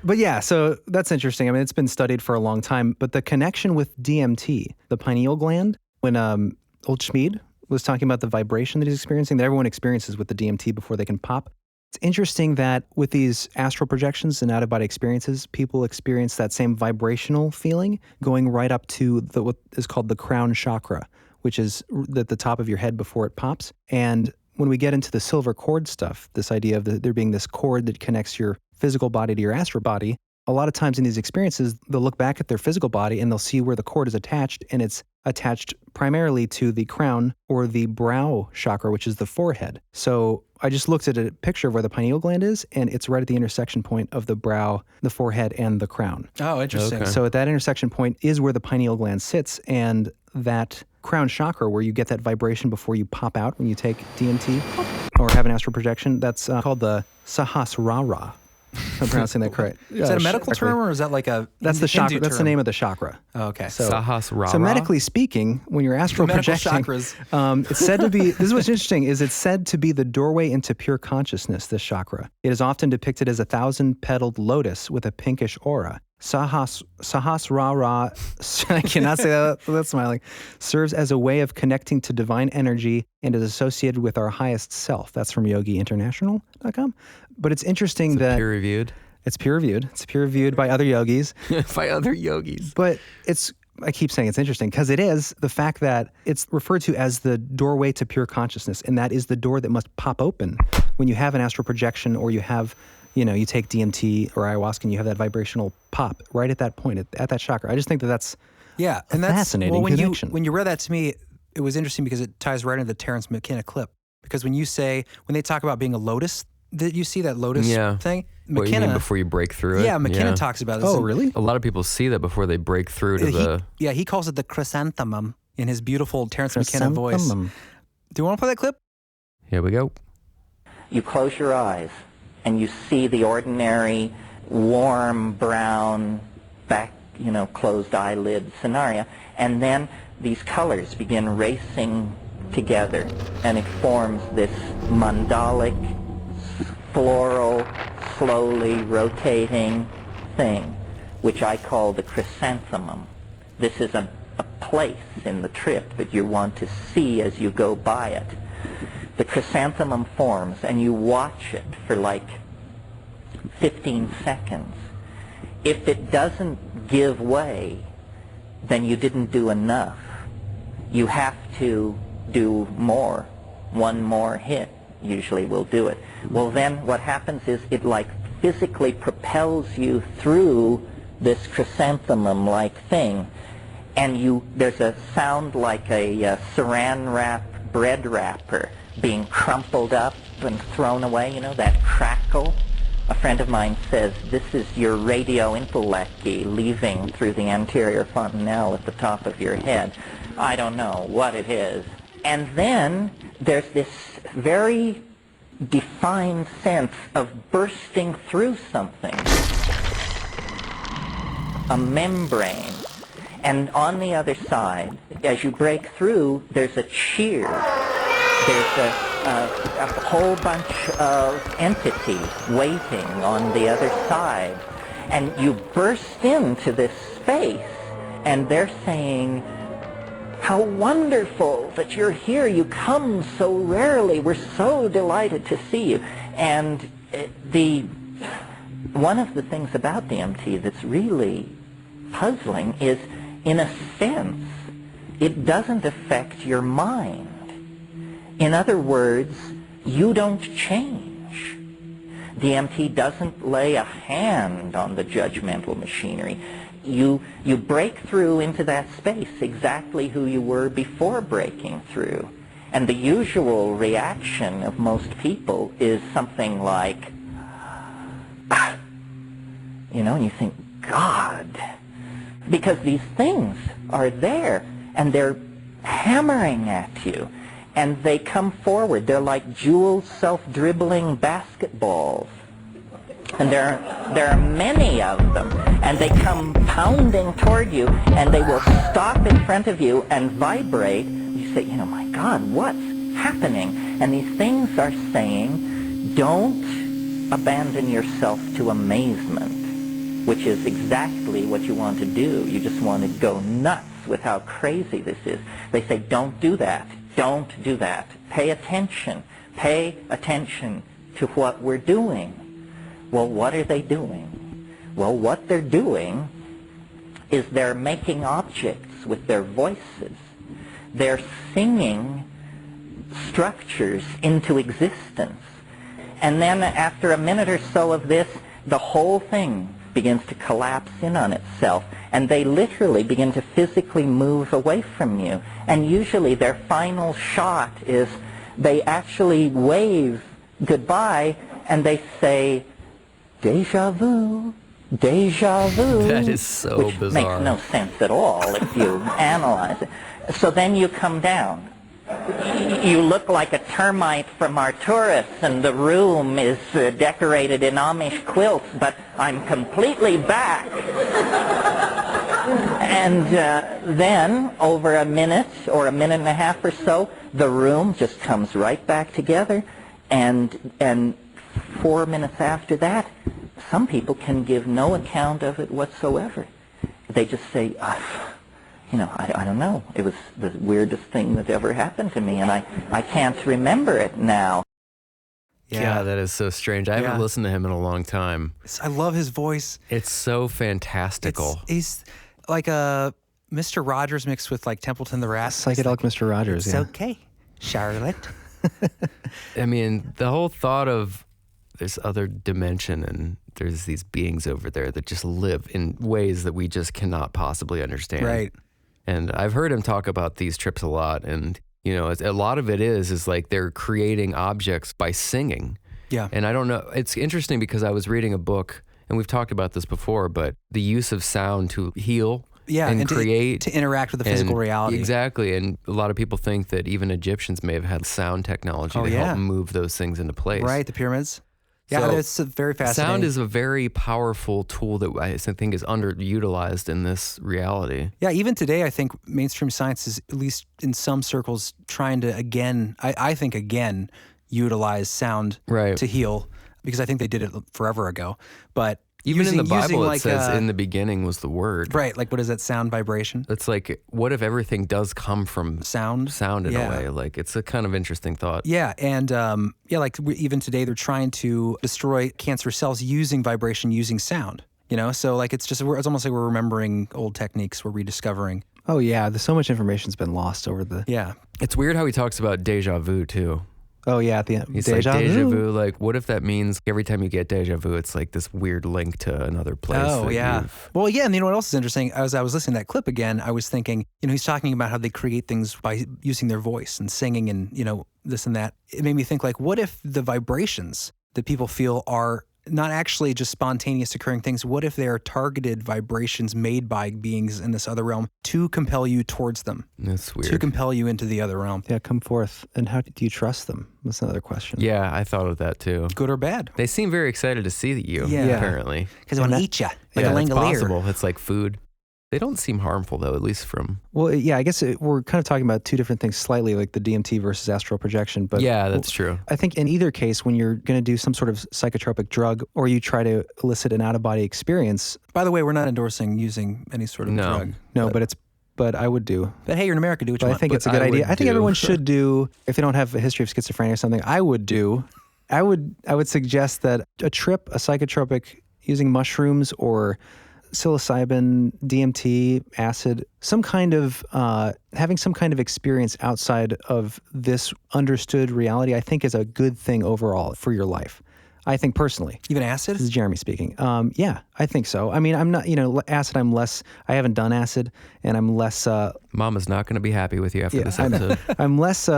But yeah, so that's interesting. I mean, it's been studied for a long time. But the connection with DMT, the pineal gland, when old Schmid was talking about the vibration that he's experiencing, that everyone experiences with the DMT before they can pop. It's interesting that with these astral projections and out-of-body experiences, people experience that same vibrational feeling going right up to what is called the crown chakra, which is at the top of your head before it pops. And when we get into the silver cord stuff, this idea of there being this cord that connects your physical body to your astral body, a lot of times in these experiences, they'll look back at their physical body and they'll see where the cord is attached, and it's attached primarily to the crown or the brow chakra, which is the forehead. So I just looked at a picture of where the pineal gland is, and it's right at the intersection point of the brow, the forehead, and the crown. Oh, interesting. Okay. So at that intersection point is where the pineal gland sits, and that crown chakra where you get that vibration before you pop out when you take DMT or have an astral projection, that's called the Sahasrara. If I'm pronouncing that correct. Is that a medical term, or is that like a That's the Hindu chakra. That's the term? name of the chakra. Oh, okay. So, Sahasrara? so medically speaking, when you're astral The medical projecting, chakras. it's said to be. This is what's interesting: is it's said to be the doorway into pure consciousness. This chakra. It is often depicted as a 1,000-petaled lotus with a pinkish aura. Sahasrara, I cannot say that without smiling, serves as a way of connecting to divine energy and is associated with our highest self. That's from yogiinternational.com. But it's interesting that Peer-reviewed? it's peer-reviewed. It's peer-reviewed by other yogis. By other yogis. But I keep saying it's interesting because it is the fact that it's referred to as the doorway to pure consciousness, and that is the door that must pop open when you have an astral projection or you have, you take DMT or ayahuasca and you have that vibrational pop right at that point, at that chakra. I just think that's Yeah, and that's fascinating when connection. when you read that to me, it was interesting because it ties right into the Terrence McKenna clip. Because when they talk about being a lotus, did you see that lotus thing? What you mean before you break through it? Yeah, McKenna talks about this. Oh, really? A lot of people see that before they break through to He calls it the chrysanthemum in his beautiful Terrence McKenna voice. Chrysanthemum. Do you want to play that clip? Here we go. You close your eyes and you see the ordinary warm brown closed eyelid scenario, and then these colors begin racing together and it forms this mandalic floral, slowly rotating thing, which I call the chrysanthemum. This is a place in the trip that you want to see as you go by it. The chrysanthemum forms, and you watch it for like 15 seconds. If it doesn't give way, then you didn't do enough. You have to do more. One more hit usually will do it. Well, then what happens is it like physically propels you through this chrysanthemum-like thing, and there's a sound like a saran wrap bread wrapper being crumpled up and thrown away, you know, that crackle. A friend of mine says, this is your radio intellecti leaving through the anterior fontanelle at the top of your head. I don't know what it is. And then there's this very defined sense of bursting through something, a membrane. And on the other side, as you break through, there's a cheer. There's a whole bunch of entities waiting on the other side. And you burst into this space, and they're saying, how wonderful that you're here. You come so rarely. We're so delighted to see you. And one of the things about DMT that's really puzzling is, in a sense, it doesn't affect your mind. In other words, you don't change. DMT doesn't lay a hand on the judgmental machinery. You break through into that space exactly who you were before breaking through. And the usual reaction of most people is something like, you know, and you think, God, because these things are there, and they're hammering at you, and they come forward. They're like jeweled, self-dribbling basketballs. And there are many of them, and they come pounding toward you, and they will stop in front of you and vibrate. You say, you know, my God, what's happening? And these things are saying, don't abandon yourself to amazement, which is exactly what you want to do. You just want to go nuts with how crazy this is. They say, don't do that. Don't do that. Pay attention. Pay attention to what we're doing. Well, what are they doing? Well, what they're doing is they're making objects with their voices. They're singing structures into existence. And then after a minute or so of this, the whole thing begins to collapse in on itself, and they literally begin to physically move away from you. And usually their final shot is they actually wave goodbye, and they say, "Deja vu, deja vu." That is so which bizarre. Makes no sense at all if you analyze it. So then you come down. You look like a termite from Arcturus, and the room is decorated in Amish quilts, but I'm completely back. And then, over a minute or a minute and a half or so, the room just comes right back together, and 4 minutes after that, some people can give no account of it whatsoever. They just say, you know, I don't know. It was the weirdest thing that ever happened to me, and I can't remember it now. Yeah, that is so strange. I haven't listened to him in a long time. I love his voice. It's so fantastical. He's like a Mr. Rogers mixed with like Templeton the Rat. Psychedelic Mr. Rogers, It's yeah. okay, Charlotte. I mean, the whole thought of this other dimension and there's these beings over there that just live in ways that we just cannot possibly understand. Right. And I've heard him talk about these trips a lot. And, you know, a lot of it is like they're creating objects by singing. Yeah. And I don't know. It's interesting because I was reading a book, and we've talked about this before, but the use of sound to heal and create. To interact with the physical reality. Exactly. And a lot of people think that even Egyptians may have had sound technology to help move those things into place. Right, the pyramids. Yeah, So, that's very fascinating. Sound is a very powerful tool that I think is underutilized in this reality. Yeah, even today, I think mainstream science is, at least in some circles, trying to I think again, utilize sound Right. to heal. because I think they did it forever ago. But Even in the Bible, like it says in the beginning was the word. Right. Like, what is that? Sound vibration? It's like, what if everything does come from Sound in a way? Like, it's a kind of interesting thought. Yeah. And like even today, they're trying to destroy cancer cells using vibration, using sound. So like it's almost like we're remembering old techniques, we're rediscovering. Oh yeah, there's so much information's been lost over the. Yeah. It's weird how he talks about deja vu too. Oh yeah, at the end. He's deja vu. Like, what if that means every time you get deja vu, it's like this weird link to another place? Oh yeah. Well, yeah, and you know what else is interesting? As I was listening to that clip again, I was thinking, he's talking about how they create things by using their voice and singing and this and that. It made me think, like, what if the vibrations that people feel are not actually just spontaneous occurring things? What if they are targeted vibrations made by beings in this other realm to compel you towards them? That's weird. To compel you into the other realm. Yeah, come forth. And how do you trust them? That's another question. Yeah, I thought of that too. Good or bad? They seem very excited to see you, apparently. Because they want to eat you, like a it's langolier. possible. It's like food. They don't seem harmful, though, at least from... Well, yeah, I guess we're kind of talking about two different things slightly, like the DMT versus astral projection. But yeah, that's true. I think in either case, when you're going to do some sort of psychotropic drug or you try to elicit an out-of-body experience... By the way, we're not endorsing using any sort of drug. No, but I would do. But hey, you're in America, do what you want. I think it's a good idea. I think everyone should do, if they don't have a history of schizophrenia or something, I would suggest that a psychotropic using mushrooms or psilocybin, DMT, acid, some kind of having some kind of experience outside of this understood reality, I think is a good thing overall for your life. I think personally. Even acid? This is Jeremy speaking. Yeah, I think so. I mean, I'm not, acid, I haven't done acid, and I'm less... Mama's not going to be happy with you after this episode. I'm less...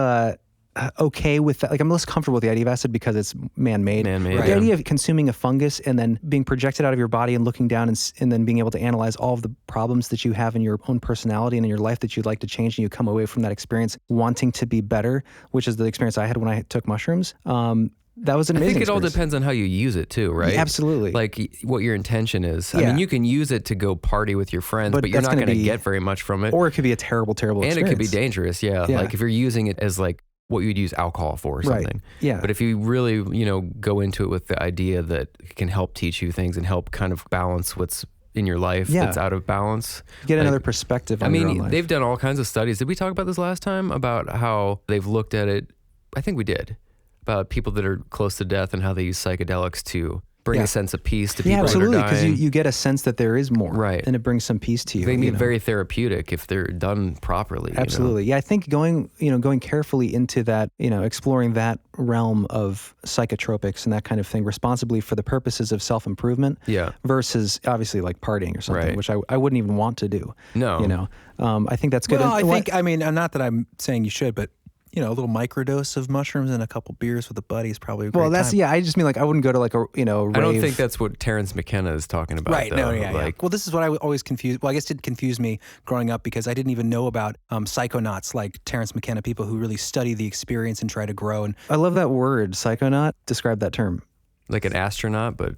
okay with that. Like, I'm less comfortable with the idea of acid because it's man-made. Right. The idea of consuming a fungus and then being projected out of your body and looking down and then being able to analyze all of the problems that you have in your own personality and in your life that you'd like to change, and you come away from that experience wanting to be better, which is the experience I had when I took mushrooms. That was an amazing I think it all experience. Depends on how you use it too, right? Yeah, absolutely. Like what your intention is. I mean, you can use it to go party with your friends, but you're not going to get very much from it. Or it could be a terrible, terrible experience. And it could be dangerous, yeah. Like if you're using it as like what you'd use alcohol for or something. Right. Yeah. But if you really, go into it with the idea that it can help teach you things and help kind of balance what's in your life that's out of balance. Get another perspective on your own life. They've done all kinds of studies. Did we talk about this last time about how they've looked at it? I think we did. About people that are close to death and how they use psychedelics to bring a sense of peace to people that are absolutely, dying. because you get a sense that there is more, right? And it brings some peace to you. They can be very therapeutic if they're done properly. Absolutely, yeah. I think going carefully into that, exploring that realm of psychotropics and that kind of thing responsibly for the purposes of self-improvement, versus obviously like partying or something, which I wouldn't even want to do. No, I think that's good. Well, not that I'm saying you should, but a little microdose of mushrooms and a couple beers with a buddy is probably a great time. I just mean like I wouldn't go to like a rave. I don't think that's what Terrence McKenna is talking about. Right? Though. No, yeah. Well, this is what I always confused. Well, I guess it confused me growing up because I didn't even know about psychonauts like Terrence McKenna, people who really study the experience and try to grow. And I love that word, psychonaut. Describe that term. Like an astronaut, but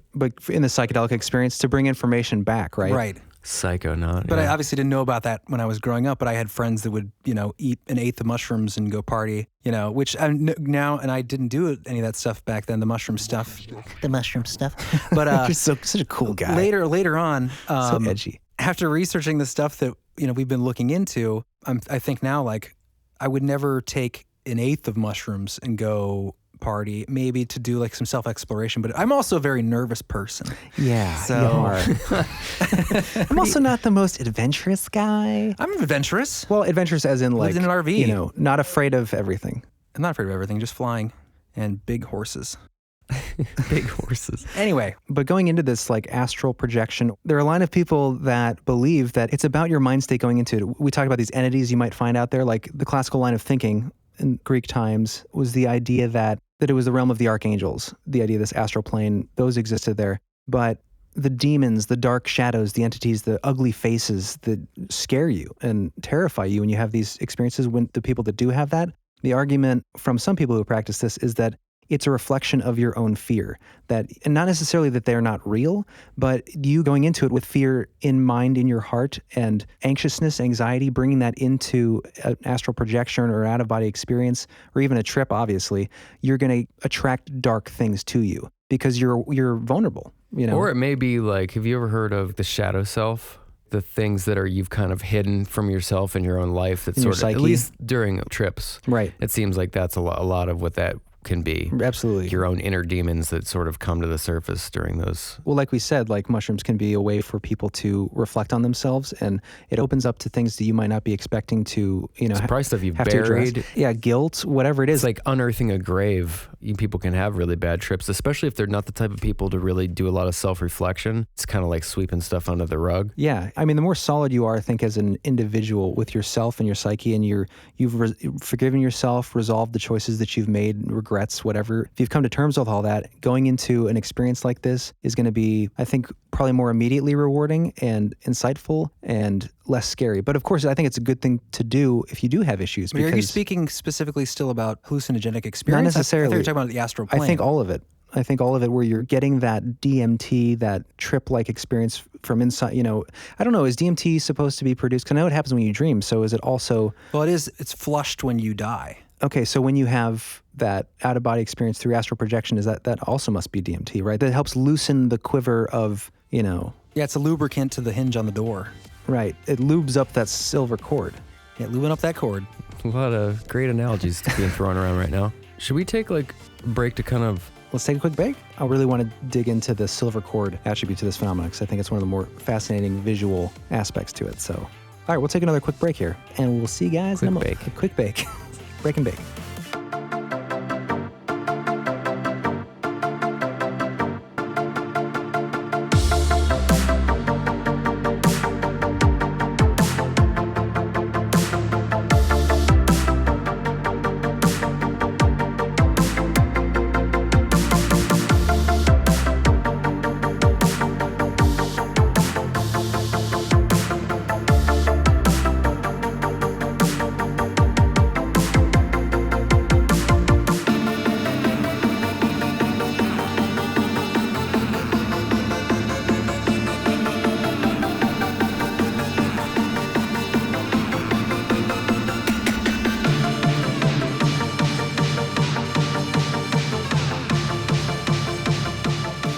in the psychedelic experience to bring information back, right? Right. Psychonaut. But I obviously didn't know about that when I was growing up, but I had friends that would, eat an eighth of mushrooms and go party, which now, and I didn't do any of that stuff back then, the mushroom stuff. The mushroom stuff. But you're such a cool guy. Later on, so edgy. After researching the stuff that, we've been looking into, I think now, like, I would never take an eighth of mushrooms and go party, maybe to do like some self-exploration, but I'm also a very nervous person. Yeah, so you are. I'm also not the most adventurous guy. I'm adventurous. Well, adventurous as in like, lived in an RV. Not afraid of everything. I'm not afraid of everything, just flying and big horses. Big horses. Anyway, but going into this like astral projection, there are a line of people that believe that it's about your mind state going into it. We talk about these entities you might find out there, like the classical line of thinking in Greek times was the idea that it was the realm of the archangels, the idea of this astral plane, those existed there. But the demons, the dark shadows, the entities, the ugly faces that scare you and terrify you when you have these experiences, when the people that do have that, the argument from some people who practice this is that it's a reflection of your own fear, and not necessarily that they're not real, but you going into it with fear in mind, in your heart, and anxiousness, anxiety, bringing that into an astral projection or out-of-body experience, or even a trip, obviously, you're going to attract dark things to you because you're vulnerable, you know. Or it may be like, have you ever heard of the shadow self? The things that you've kind of hidden from yourself in your own life, that's In your sort of, psyche. at least during trips. Right. It seems like that's a lot of what that can be. Absolutely. Your own inner demons that sort of come to the surface during those. Well, like we said, like mushrooms can be a way for people to reflect on themselves, and it opens up to things that you might not be expecting to, you know, It's probably stuff you've have to address. buried. Yeah, guilt, whatever it is. It's like unearthing a grave. People can have really bad trips, especially if they're not the type of people to really do a lot of self-reflection. It's kind of like sweeping stuff under the rug. Yeah, I mean, the more solid you are, I think, as an individual with yourself and your psyche, and you've forgiven yourself, resolved the choices that you've made, regrets, whatever. If you've come to terms with all that, going into an experience like this is going to be, I think, probably more immediately rewarding and insightful and less scary. But of course, I think it's a good thing to do if you do have issues. But are you speaking specifically still about hallucinogenic experience? Not necessarily. I thought you were talking about the astral plane. I think all of it. I think all of it, where you're getting that DMT, that trip-like experience from inside. You know, I don't know. Is DMT supposed to be produced? Because I know it happens when you dream. So is it also? Well, it is. It's flushed when you die. Okay, so when you have that out-of-body experience through astral projection, is that also must be DMT, right? That helps loosen the quiver of, you know. Yeah, it's a lubricant to the hinge on the door. Right. It lubes up that silver cord. Yeah, lubing up that cord. A lot of great analogies being thrown around right now. Should we take like a break to kind of... Let's take a quick break. I really want to dig into the silver cord attribute to this phenomenon, because I think it's one of the more fascinating visual aspects to it. So, all right, we'll take another quick break here, and we'll see you guys in a moment. Quick bake. Break and bake.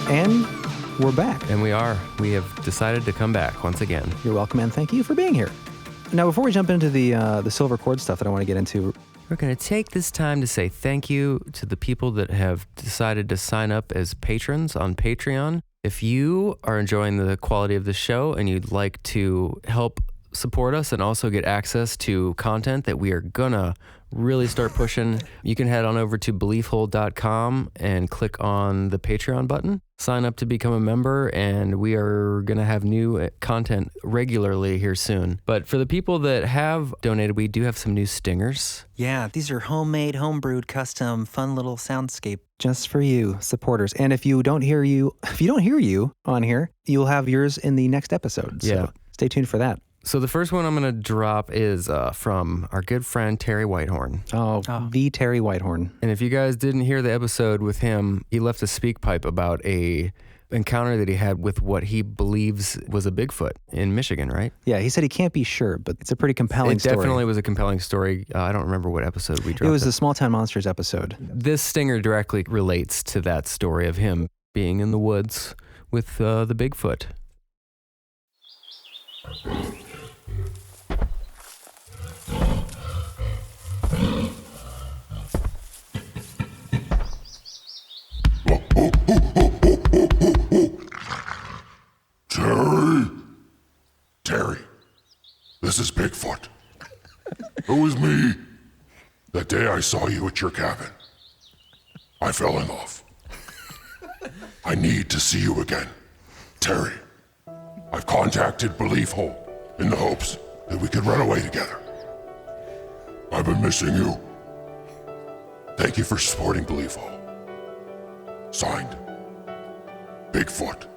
And we're back. And we have decided to come back once again. You're welcome, and thank you for being here. Now, before we jump into the silver cord stuff that I want to get into, we're going to take this time to say thank you to the people that have decided to sign up as patrons on Patreon. If you are enjoying the quality of the show and you'd like to help support us and also get access to content that we are gonna really start pushing, you can head on over to beliefhole.com and click on the Patreon button. Sign up to become a member, and we are going to have new content regularly here soon. But for the people that have donated, we do have some new stingers. Yeah, these are homemade, homebrewed, custom, fun little soundscape. Just for you, supporters. And if you don't hear you on here, you'll have yours in the next episode. So yeah. Stay tuned for that. So the first one I'm going to drop is from our good friend Terry Whitehorn. Oh, the Terry Whitehorn. And if you guys didn't hear the episode with him, he left a speak pipe about a encounter that he had with what he believes was a Bigfoot in Michigan, right? Yeah, he said he can't be sure, but it's a pretty compelling story. It definitely was a compelling story. I don't remember what episode we dropped. It was the Small Town Monsters episode. This stinger directly relates to that story of him being in the woods with the Bigfoot. Terry, this is Bigfoot. It was me. That day I saw you at your cabin. I fell in love. I need to see you again. Terry, I've contacted Belief Hole in the hopes that we could run away together. I've been missing you. Thank you for supporting Belief Hole. Signed, Bigfoot.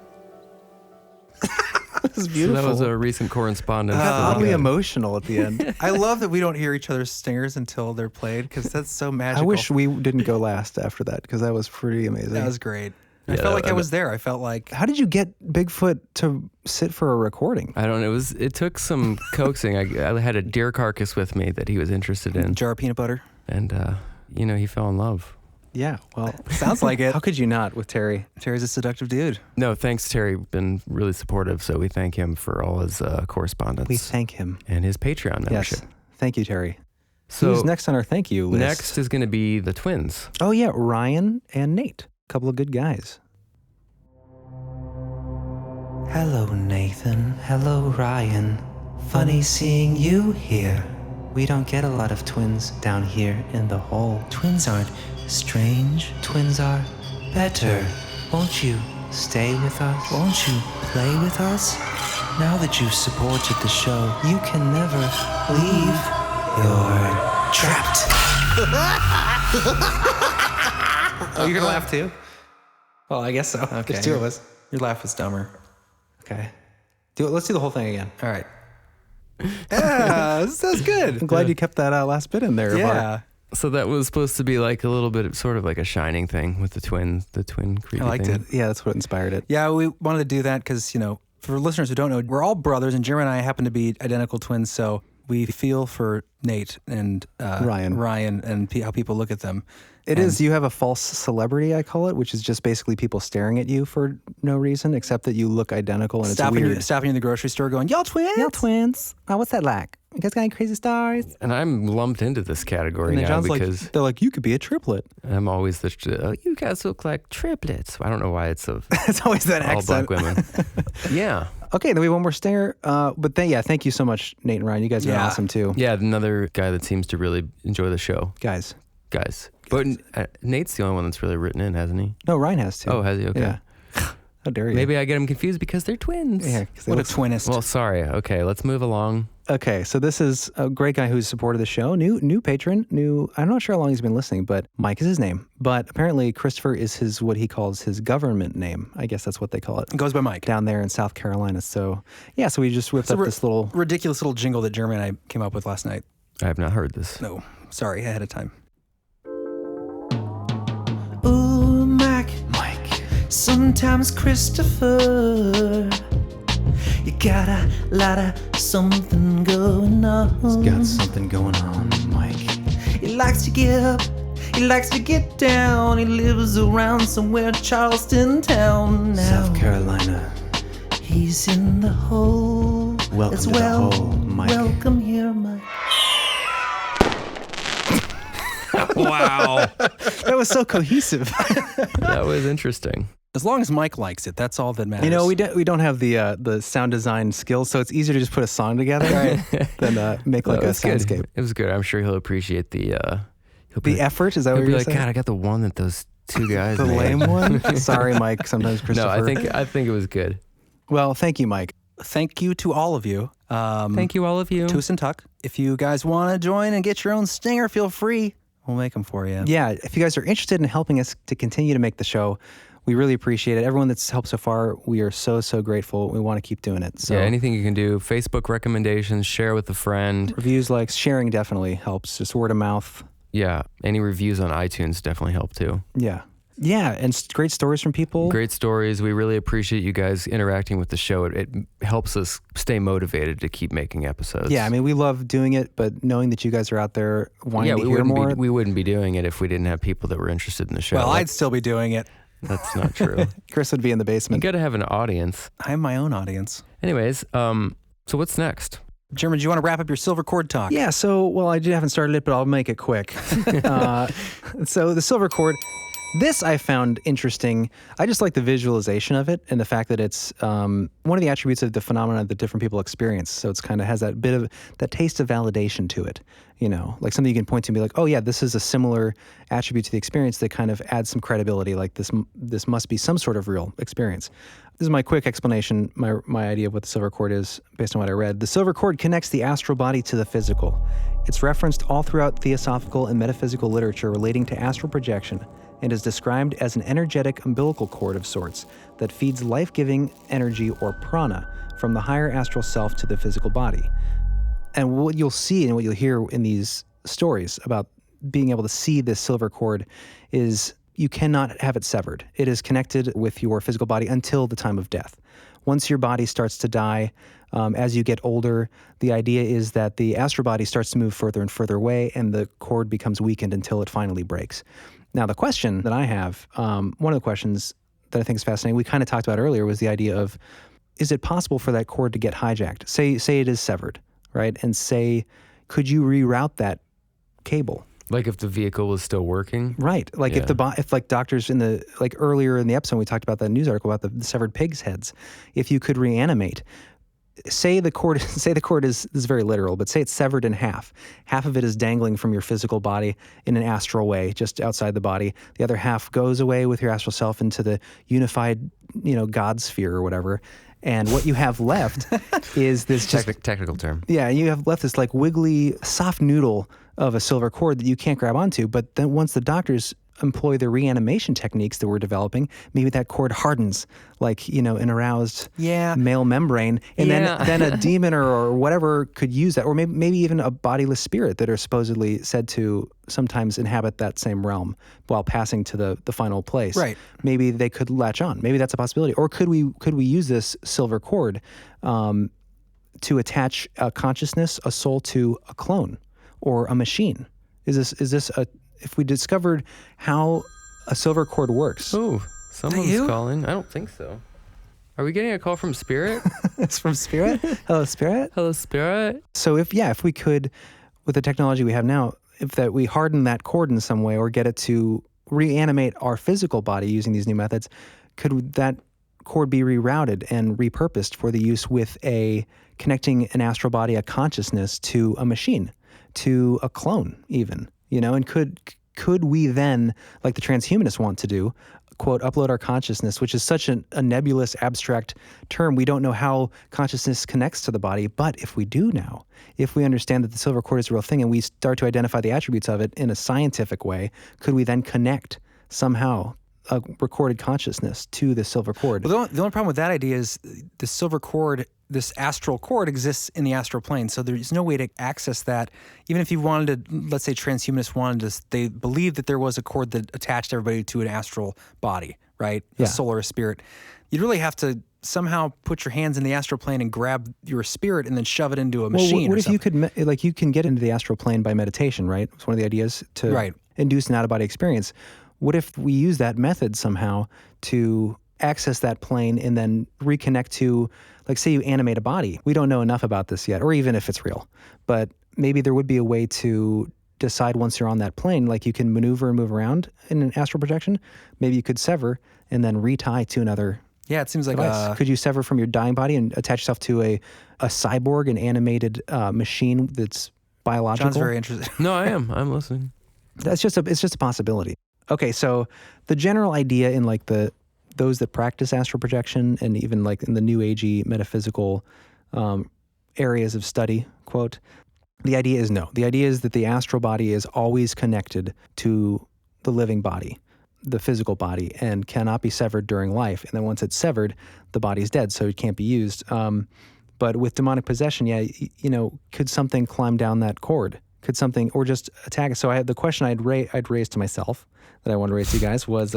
This is beautiful. So that was a recent correspondence. Oddly emotional at the end. I love that we don't hear each other's stingers until they're played, because that's so magical. I wish we didn't go last after that, because that was pretty amazing. That was great. I Yeah, felt like I was there. I felt like... How did you get Bigfoot to sit for a recording? I don't know. It took some coaxing. I had a deer carcass with me that he was interested in. Jar of peanut butter. And, he fell in love. Yeah, well, Sounds like it. how could you not with Terry? Terry's a seductive dude. No, thanks, Terry. Been really supportive, so we thank him for all his correspondence. We thank him. And his Patreon membership. Yes, thank you, Terry. So Who's next on our thank you list? next is going to be the twins. Oh yeah, Ryan and Nate. A couple of good guys. Hello, Nathan. Hello, Ryan. Funny seeing you here. We don't get a lot of twins down here in the hole. Twins aren't strange. Twins are better. Won't you stay with us? Won't you play with us? Now that you've supported the show, you can never leave. You're trapped. Oh, you're gonna laugh too? Well, I guess so. Okay. There's two of us. Your laugh was dumber. Okay. Let's do the whole thing again. All right. Yeah, that's good. I'm glad you kept that last bit in there. Yeah. So that was supposed to be like a little bit, sort of like a Shining thing with the twin creepy I liked thing. it. Yeah, that's what inspired it. Yeah, we wanted to do that because, for listeners who don't know, we're all brothers, and Jeremy and I happen to be identical twins, so we feel for Nate and Ryan and how people look at them. It is, you have a false celebrity, I call it, which is just basically people staring at you for no reason, except that you look identical and stopping it's weird. stopping you in the grocery store going, y'all twins? Y'all twins. Oh, what's that like? You guys got any crazy stars? And I'm lumped into this category And then now John's because they're like, you could be a triplet. I'm always you guys look like triplets. I don't know why it's It's always that all accent. black women. Yeah. Okay, then we have one more stinger. But then, yeah, thank you so much, Nate and Ryan. You guys are awesome too. Yeah, another guy that seems to really enjoy the show. Guys. But Nate's the only one that's really written in, hasn't he? No, Ryan has too. Oh, has he? Okay. Yeah. How dare you? Maybe I get them confused because they're twins. Yeah. What a twinist. Well, sorry. Okay, let's move along. Okay, so this is a great guy who's supported the show. New patron. I'm not sure how long he's been listening, but Mike is his name. But apparently Christopher is what he calls his government name. I guess that's what they call it. It goes by Mike. Down there in South Carolina. So, yeah, so we just whipped up this little... ridiculous little jingle that Jeremy and I came up with last night. I have not heard this. No, sorry, ahead of time. Ooh, Mike. Sometimes Christopher. You got a lot of something going on. He's got something going on, Mike. He likes to get up, he likes to get down. He lives around somewhere Charleston town now. South Carolina. He's in the hole. Welcome as to the well. hole, Mike. Welcome here, Mike. Wow. That was so cohesive. That was interesting. As long as Mike likes it, that's all that matters. We don't have the sound design skills, so it's easier to just put a song together than make like a soundscape. It was good. I'm sure he'll appreciate the effort. Is that what he'll be you're like, saying? God, I got the one that those two guys The made. lame one? Sorry, Mike. Sometimes Christopher. No, I think it was good. Well, thank you, Mike. Thank you to all of you. Thank you, all of you. Toos and Tuck. If you guys want to join and get your own stinger, feel free. We'll make them for you. Yeah, if you guys are interested in helping us to continue to make the show, we really appreciate it. Everyone that's helped so far, we are so, so grateful. We want to keep doing it. So yeah, anything you can do. Facebook recommendations, share with a friend. Reviews, likes, sharing definitely helps. Just word of mouth. Yeah, any reviews on iTunes definitely help too. Yeah. Yeah, and great stories from people. Great stories. We really appreciate you guys interacting with the show. It helps us stay motivated to keep making episodes. Yeah, I mean, we love doing it, but knowing that you guys are out there wanting to hear more. We wouldn't be doing it if we didn't have people that were interested in the show. Well, I'd still be doing it. That's not true. Chris would be in the You basement. got to have an audience. I have my own audience. Anyways, so what's next? Jeremy, do you want to wrap up your silver cord talk? Yeah, so, well, I haven't started it, but I'll make it quick. So the silver cord, this I found interesting. I just like the visualization of it and the fact that it's one of the attributes of the phenomena that different people experience. So it's kind of has that bit of that taste of validation to it, like something you can point to and be like, oh yeah, this is a similar attribute to the experience that kind of adds some credibility. Like this must be some sort of real experience. This is my quick explanation, my idea of what the silver cord is based on what I read. The silver cord connects the astral body to the physical. It's referenced all throughout theosophical and metaphysical literature relating to astral projection and is described as an energetic umbilical cord of sorts that feeds life-giving energy or prana from the higher astral self to the physical body. And what you'll see and what you'll hear in these stories about being able to see this silver cord is you cannot have it severed. It is connected with your physical body until the time of death. Once your body starts to die, as you get older, the idea is that the astral body starts to move further and further away and the cord becomes weakened until it finally breaks. Now, the question that I have, one of the questions that I think is fascinating, we kind of talked about earlier, was the idea of, is it possible for that cord to get hijacked? Say it is severed, right? And could you reroute that cable? Like if the vehicle was still working? Right. Like if like doctors earlier in the episode, we talked about that news article about the severed pig's heads. If you could reanimate, say the cord is, this is very literal, but say it's severed in half. Half of it is dangling from your physical body in an astral way, just outside the body. The other half goes away with your astral self into the unified, God sphere or whatever. And what you have left is this technical term. Yeah, you have left this like wiggly, soft noodle of a silver cord that you can't grab onto. But then once the doctors employ the reanimation techniques that we're developing, maybe that cord hardens like, an aroused male membrane. And then a demon or whatever could use that, or maybe even a bodiless spirit that are supposedly said to sometimes inhabit that same realm while passing to the final place. Right. Maybe they could latch on. Maybe that's a possibility. Or could we use this silver cord to attach a consciousness, a soul to a clone or a machine? Is this if we discovered how a silver cord works? Oh, someone's calling. I don't think so. Are we getting a call from Spirit? It's from Spirit? Hello, Spirit? Hello, Spirit? So if we could, with the technology we have now, if we harden that cord in some way or get it to reanimate our physical body using these new methods, could that cord be rerouted and repurposed for the use with connecting an astral body, a consciousness, to a machine, to a clone even? And could we then, like the transhumanists want to do, quote, upload our consciousness, which is such a nebulous, abstract term. We don't know how consciousness connects to the body. But if we do now, if we understand that the silver cord is a real thing and we start to identify the attributes of it in a scientific way, could we then connect somehow a recorded consciousness to the silver cord? Well, the only problem with that idea is the silver cord, this astral cord, exists in the astral plane. So there's no way to access that. Even if you wanted to, let's say transhumanists wanted to, they believed that there was a cord that attached everybody to an astral body, right? Yeah. A soul or a spirit. You'd really have to somehow put your hands in the astral plane and grab your spirit and then shove it into a machine. What if you could, you can get into the astral plane by meditation, right? It's one of the ideas to induce an out-of-body experience. What if we use that method somehow to access that plane and then reconnect to, like, say you animate a body. We don't know enough about this yet, or even if it's real, but maybe there would be a way to decide once you're on that plane, like you can maneuver and move around in an astral projection. Maybe you could sever and then retie to another. Yeah, it seems like could you sever from your dying body and attach yourself to a cyborg, an animated machine that's biological? John's very interested. No, I am. I'm listening. It's just a possibility. Okay, so the general idea in like those that practice astral projection and even like in the new agey metaphysical areas of study, quote, the idea is no. The idea is that the astral body is always connected to the living body, the physical body, and cannot be severed during life. And then once it's severed, the body's dead, so it can't be used. But with demonic possession, could something climb down that cord? Could something, or just attack it? So the question I'd raised to myself that I wanted to raise to you guys was,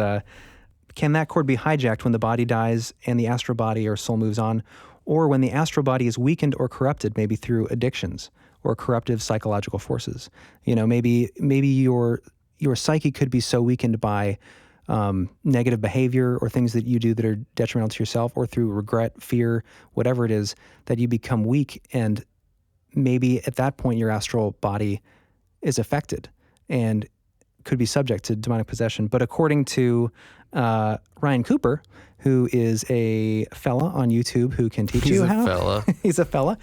can that cord be hijacked when the body dies and the astral body or soul moves on, or when the astral body is weakened or corrupted, maybe through addictions or corruptive psychological forces? Maybe your psyche could be so weakened by negative behavior or things that you do that are detrimental to yourself, or through regret, fear, whatever it is, that you become weak, and maybe at that point your astral body is affected and could be subject to demonic possession. But according to Ryan Cooper, who is a fella on YouTube who can teach you how... He's a fella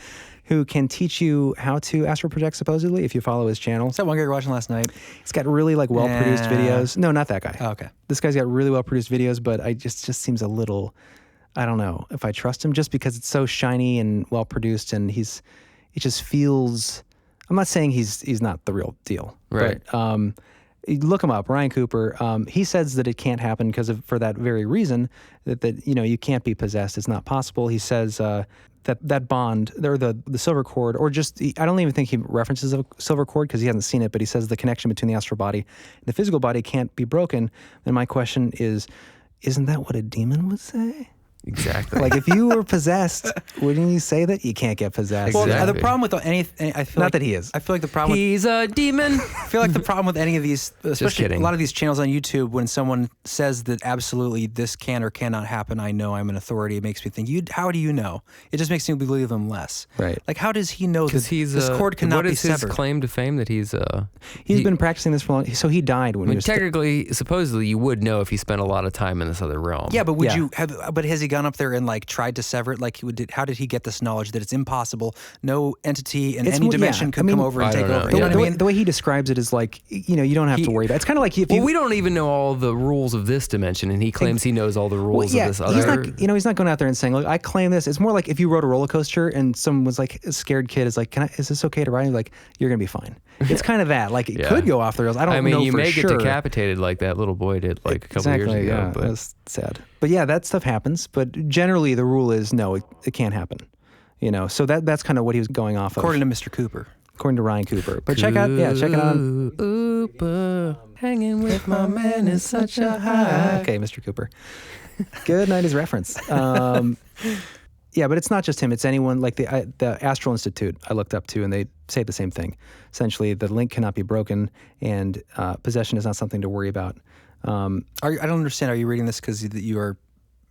who can teach you how to astral project, supposedly, if you follow his channel. Is that one guy you're watching last night? He's got really well-produced videos. No, not that guy. Oh, okay. This guy's got really well-produced videos, but I just seems a little... I don't know if I trust him, just because it's so shiny and well-produced, and it just feels... I'm not saying he's not the real deal. Right. But, look him up, Ryan Cooper. He says that it can't happen for that very reason, that you can't be possessed. It's not possible. He says that bond, or the silver cord, or just, I don't even think he references a silver cord because he hasn't seen it, but he says the connection between the astral body and the physical body can't be broken. And my question is, isn't that what a demon would say? Exactly. Like if you were possessed, wouldn't you say that you can't get possessed? Well, Exactly. the problem with anything, I feel Not like, that he is. I feel like the problem with He's a demon. I feel like the problem with any of these, especially a kidding. lot of these channels on YouTube, when someone says that absolutely this can or cannot happen, I know I'm an authority, it makes me think, how do you know? It just makes me believe them less. Right. Like, how does he know that Because he's this cord cannot what be is his severed? claim to fame that he's He's been practicing this for a long. So he died when I he mean, was. technically, supposedly, you would know if he spent a lot of time in this other realm. Yeah, but would Yeah. you have? But has he gone up there and like tried to sever it? Like he would? How did he get this knowledge that it's impossible? No entity in It's any more- dimension yeah, could I mean, come over and I take don't know. over. Yeah. You know what I mean? The way he describes it is like, you don't have to worry about it. It's kind of like if you. Well, we don't even know all the rules of this dimension, and he claims he knows all the rules yeah, of this he's other. not. He's not going out there and saying, "Look, I claim this." It's more like if you rode a roller coaster and someone was like, a scared kid is like, "Is this okay to ride?" You're like, "You're gonna be fine." It's kind of that. Like it Yeah. could go off the rails. I don't I mean, know you for may sure. get decapitated like that little boy did like a couple Exactly. years ago. Yeah, But that's sad. But yeah, that stuff happens. But generally, the rule is no, it can't happen. So that's kind of what he was going off of, According to Mr. Cooper. according to Ryan Cooper. But check it out. Cooper, hanging with my man is such a high. Okay, Mr. Cooper. Good 90s reference. Yeah, but it's not just him. It's anyone like the Astral Institute I looked up to, and they say the same thing. Essentially, the link cannot be broken, and possession is not something to worry about. I don't understand. Are you reading this because you are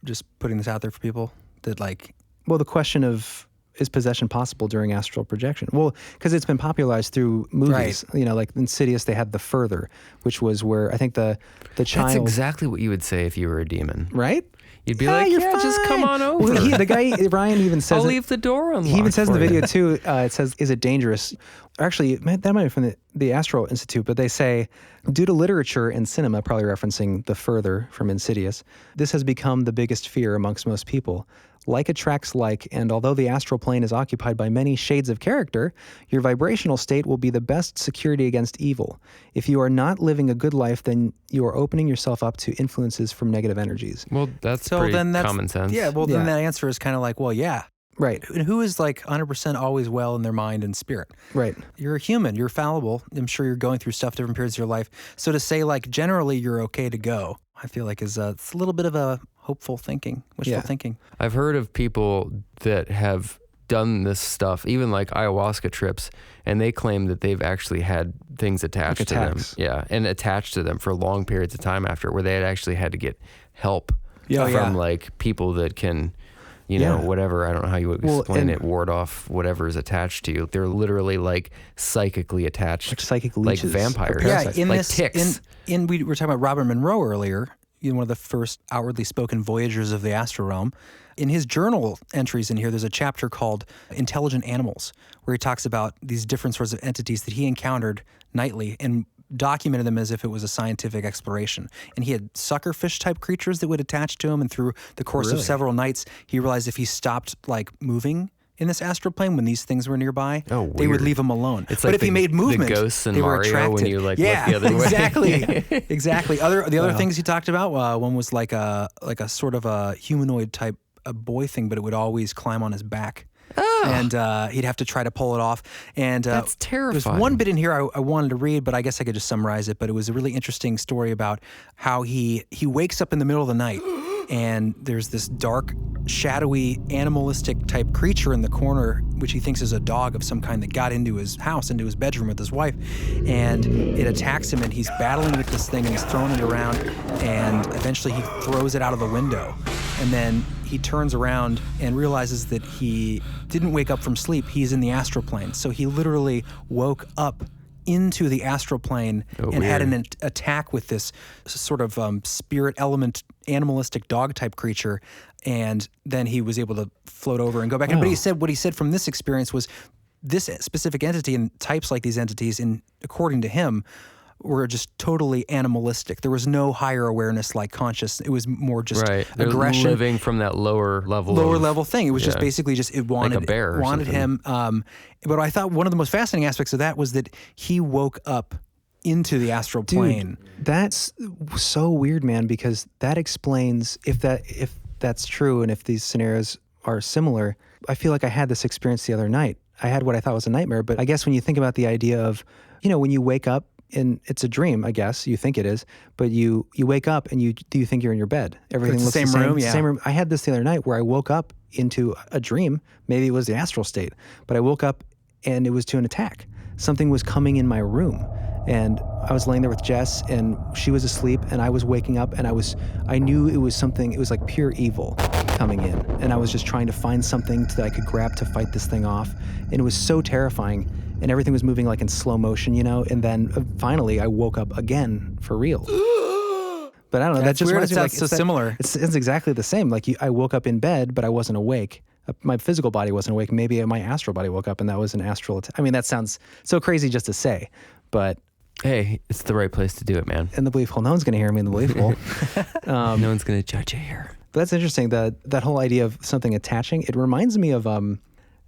just putting this out there for people that like? Well, the question of is possession possible during astral projection? Well, because it's been popularized through movies. Right. Like Insidious, they had The Further, which was where I think the child. That's exactly what you would say if you were a demon. Right? You'd be like, you're yeah, just come fine." on over. Well, the guy Ryan even says I'll it- leave the door unlocked. He even says in the for video you. too. It says, "Is it dangerous?" Actually, that might be from the Astral Institute, but they say, due to literature and cinema, probably referencing The Further from Insidious, this has become the biggest fear amongst most people. Like attracts like, and although the astral plane is occupied by many shades of character, your vibrational state will be the best security against evil. If you are not living a good life, then you are opening yourself up to influences from negative energies. Well, that's So pretty then that's common sense. Yeah. Well, Yeah. then that answer is kind of like, well, yeah. Right, And who is like 100% always well in their mind and spirit? right. You're a human. You're fallible. I'm sure you're going through stuff different periods of your life. So to say like generally you're okay to go, I feel like it's a little bit of a hopeful thinking, wishful thinking. I've heard of people that have done this stuff, even like ayahuasca trips, and they claim that they've actually had things attached to them. attacks. Yeah, and attached to them for long periods of time after, where they had actually had to get help Yeah. from like people that can, Yeah. whatever. I don't know how you would Well, explain and- it. Ward off whatever is attached to you. They're literally like psychically attached, Like psychic like leeches. vampires. Yeah, Parasites. in like this, ticks. we were talking about Robert Monroe earlier, one of the first outwardly spoken voyagers of the astral realm. In his journal entries in here, there's a chapter called Intelligent Animals, where he talks about these different sorts of entities that he encountered nightly and documented them as if it was a scientific exploration. And he had suckerfish type creatures that would attach to him, and through the course of several nights, he realized if he stopped like moving in this astral plane when these things were nearby, Oh, they would weird. leave him alone. It's but like if he the- made the movement, ghosts in they were Mario when attracted. you, like, look yeah, the other way. exactly, exactly. The other things he talked about, one was like a sort of a humanoid type a boy thing, but it would always climb on his back. And he'd have to try to pull it off. And That's terrifying. There's one bit in here I wanted to read, but I guess I could just summarize it. But it was a really interesting story about how he wakes up in the middle of the night, and there's this dark, shadowy, animalistic type creature in the corner, which he thinks is a dog of some kind that got into his house, into his bedroom with his wife, and it attacks him, and he's battling with this thing, and he's throwing it around, and eventually he throws it out of the window. And then he turns around and realizes that he didn't wake up from sleep. He's in the astral plane. So he literally woke up into the astral plane and had an attack with this sort of spirit element, animalistic dog type creature. And then he was able to float over and go back. But he said what he said from this experience was this specific entity and types like these entities, according to him, were just totally animalistic. There was no higher awareness like conscious. It was more just Right. They're aggression. living from that lower level Thing. It was just basically just it wanted a bear or wanted something. him. But I thought one of the most fascinating aspects of that was that he woke up into the astral plane. Dude, that's so weird, man, because that explains if that's true and if these scenarios are similar. I feel like I had this experience the other night. I had what I thought was a nightmare, but I guess when you think about the idea of, when you wake up and it's a dream, I guess. You think it is, but you wake up and you think you're in your bed. Everything looks the same room, yeah. Same room. I had this the other night where I woke up into a dream. Maybe it was the astral state, but I woke up and it was to an attack. Something was coming in my room, and I was laying there with Jess, and she was asleep, and I was waking up, and I knew it was something. It was like pure evil coming in, and I was just trying to find something that I could grab to fight this thing off, and it was so terrifying, and everything was moving like in slow motion, and then finally I woke up again for real. But I don't know. That's that just weird. reminds It me, sounds so similar. It's exactly the same. Like I woke up in bed, but I wasn't awake. My physical body wasn't awake. Maybe my astral body woke up, and that was an astral attack. I mean, that sounds so crazy just to say, but Hey, it's the right place to do it, man. in the belief hole, no one's going to hear me in the belief hole. No one's going to judge you here. But that's interesting. That whole idea of something attaching. It reminds me of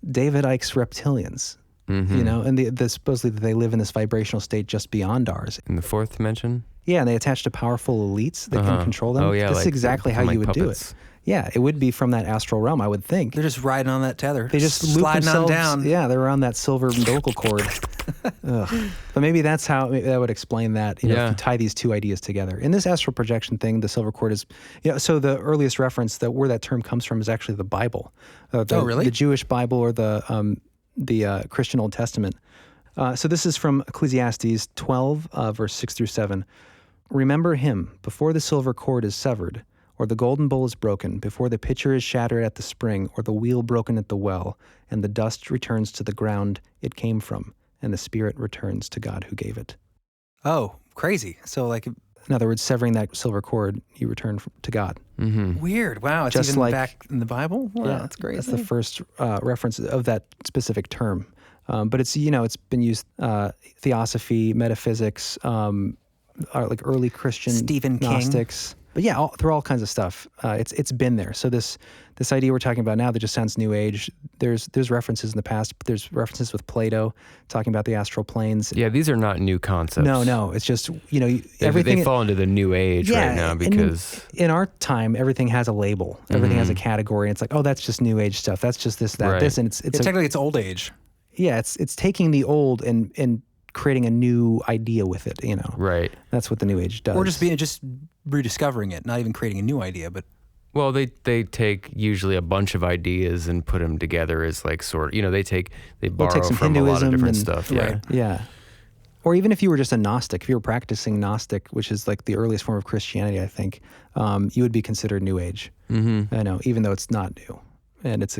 David Icke's reptilians. And the supposedly that they live in this vibrational state just beyond ours. In the fourth dimension? Yeah, and they attach to powerful elites that can control them. Oh, yeah. This is like exactly how like you would puppets. do it. Yeah, it would be from that astral realm, I would think. They're just riding on that tether. They just loop sliding on themselves down. Yeah, they're on that silver umbilical cord. Ugh. But maybe that's how that would explain that. If you tie these two ideas together. In this astral projection thing, the silver cord is. So the earliest reference where that term comes from is actually the Bible. Really? The Jewish Bible or the Christian Old Testament. So this is from Ecclesiastes 12, verse 6 through 7. Remember him before the silver cord is severed, or the golden bowl is broken, before the pitcher is shattered at the spring, or the wheel broken at the well, and the dust returns to the ground it came from, and the spirit returns to God who gave it. Oh, crazy. So like, In other words, severing that silver cord, you return to God. weird. Wow. It's Just even like- back in the Bible? Wow, that's crazy. That's the first reference of that specific term. But it's been used theosophy, metaphysics, like early Christian Stephen King. Gnostics. But yeah, through all kinds of stuff. It's been there. So this idea we're talking about now that just sounds New Age. There's references in the past. There's references with Plato talking about the astral planes. Yeah, these are not new concepts. No. It's just Everything they fall into the New Age right now and because in our time everything has a label. Everything has a category. And it's like, oh, that's just New Age stuff. That's just this, that, Right. this, and it's Technically, it's old age. yeah, it's taking the old and creating a new idea with it. right. That's what the New Age does. Or just rediscovering it, not even creating a new idea, but Well, they take usually a bunch of ideas and put them together as like they borrow some from a lot of Hinduism different and- stuff. right. Yeah. Or even if you were just a Gnostic, if you were practicing Gnostic, which is like the earliest form of Christianity, I think, you would be considered New Age. Mm-hmm. I know, even though it's not new. And it's,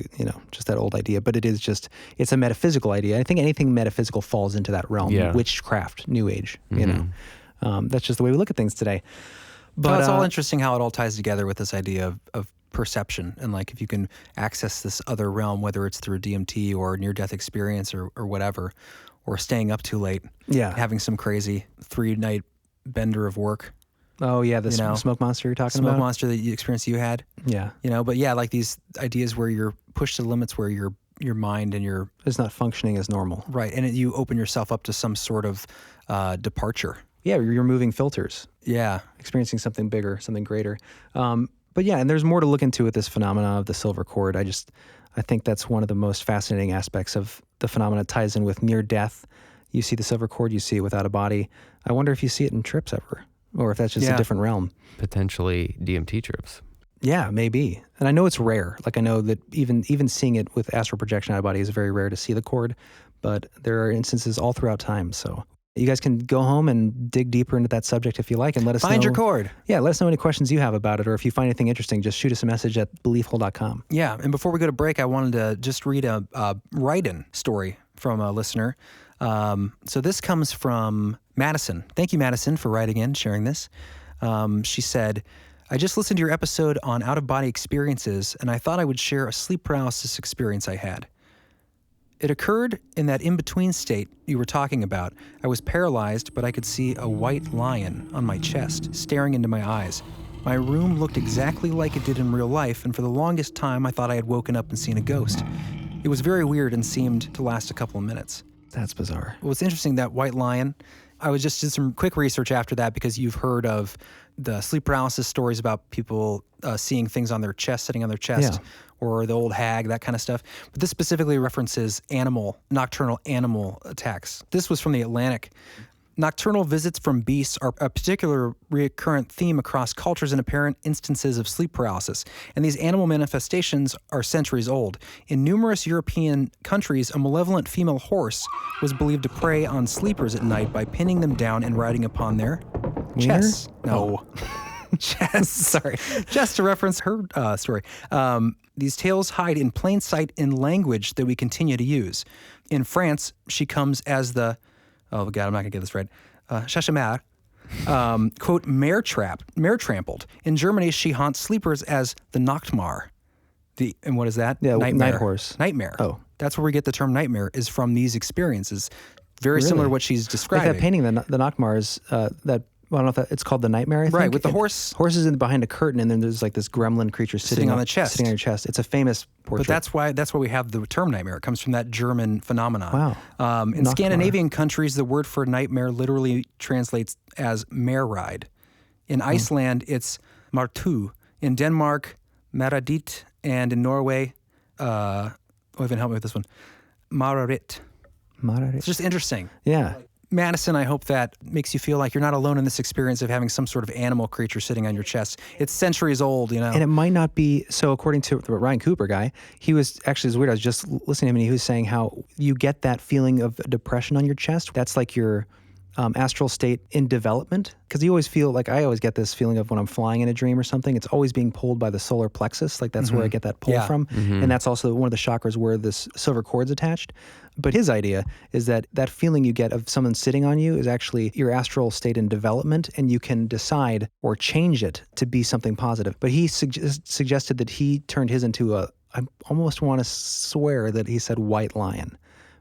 just that old idea. But it's a metaphysical idea. I think anything metaphysical falls into that realm. Yeah. Witchcraft, New Age, That's just the way we look at things today. But it's all interesting how it all ties together with this idea of perception. And like if you can access this other realm, whether it's through DMT or near-death experience or whatever, or staying up too late, having some crazy 3-night bender of work. Oh, yeah, the smoke monster you're talking Smoke about? monster that you had. Yeah. But yeah, like these ideas where you're pushed to the limits where your mind and your... It's not functioning as normal. Right, and you open yourself up to some sort of departure. Yeah, you're removing filters. Yeah. Experiencing something bigger, something greater. But yeah, and there's more to look into with this phenomena of the silver cord. I think that's one of the most fascinating aspects of the phenomena. It ties in with near death. You see the silver cord, you see it without a body. I wonder if you see it in trips ever, or if that's just a different realm. Potentially DMT trips. Yeah, maybe. And I know it's rare. Like I know that even seeing it with astral projection out of body is very rare to see the cord, but there are instances all throughout time. So you guys can go home and dig deeper into that subject if you like and let us know. Find your cord. Yeah, let us know any questions you have about it, or if you find anything interesting, just shoot us a message at beliefhole.com. Yeah, and before we go to break, I wanted to just read a write-in story from a listener. So this comes from Madison. Thank you, Madison, for writing in, sharing this. She said, I just listened to your episode on out-of-body experiences, and I thought I would share a sleep paralysis experience I had. It occurred in that in-between state you were talking about. I was paralyzed, but I could see a white lion on my chest, staring into my eyes. My room looked exactly like it did in real life, and for the longest time, I thought I had woken up and seen a ghost. It was very weird and seemed to last a couple of minutes. That's bizarre. What's interesting, that white lion, I was just did some quick research after that because you've heard of the sleep paralysis stories about people seeing things on their chest, sitting on their chest, or the old hag, that kind of stuff. But this specifically references nocturnal animal attacks. This was from the Atlantic. Nocturnal visits from beasts are a particular recurrent theme across cultures and apparent instances of sleep paralysis. And these animal manifestations are centuries old. In numerous European countries, a malevolent female horse was believed to prey on sleepers at night by pinning them down and riding upon their chests. No. Chest, sorry. Just to reference her story. These tales hide in plain sight in language that we continue to use. In France, she comes as the, oh God, I'm not gonna get this right, chachemar, quote, mare trampled. In Germany, she haunts sleepers as the Nachtmar. And what is that? Yeah, nightmare. night horse. Nightmare. Oh. That's where we get the term nightmare, is from these experiences. Very similar to what she's describing. Like that painting, the Nachtmar is that, well, I don't know if it's called the Nightmare, I think. Right, with the horse. Horses in behind a curtain, and then there's like this gremlin creature sitting on the chest. Sitting on your chest. It's a famous portrait. But that's why we have the term nightmare. It comes from that German phenomenon. Wow. In Scandinavian countries, the word for nightmare literally translates as mare ride. In Iceland, it's martu. In Denmark, maradit. And in Norway, even help me with this one, mararit. It's just interesting. Yeah. Madison, I hope that makes you feel like you're not alone in this experience of having some sort of animal creature sitting on your chest. It's centuries old, you know. And it might not be, so according to the Ryan Cooper guy, he was, actually it's weird, I was just listening to him and he was saying how you get that feeling of depression on your chest. That's like your astral state in development. Because you always feel, like I always get this feeling of when I'm flying in a dream or something, it's always being pulled by the solar plexus. Like that's where I get that pull from. And that's also one of the chakras where this silver cord's attached. But his idea is that that feeling you get of someone sitting on you is actually your astral state in development, and you can decide or change it to be something positive. But he suggested that he turned his into I almost want to swear that he said white lion.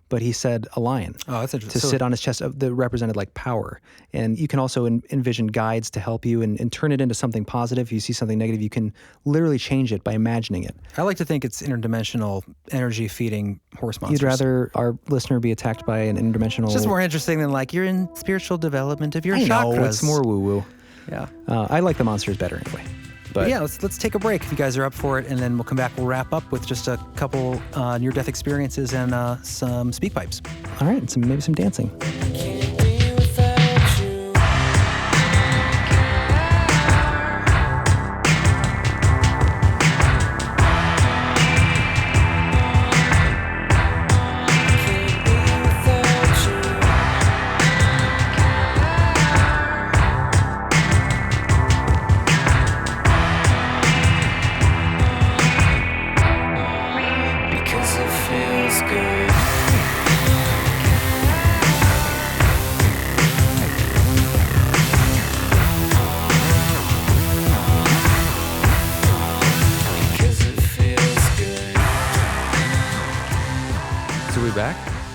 But he said a lion. Oh, that's interesting. To sit on his chest that represented like power. And you can also envision guides to help you and turn it into something positive. If you see something negative, you can literally change it by imagining it. I like to think it's interdimensional energy feeding horse monsters. You'd rather our listener be attacked by an interdimensional... It's just more interesting than like you're in spiritual development of your chakras. I know, it's more woo-woo. Yeah. I like the monsters better anyway. But yeah, let's take a break if you guys are up for it, and then we'll come back. We'll wrap up with just a couple near-death experiences and some speak pipes. All right, and maybe some dancing.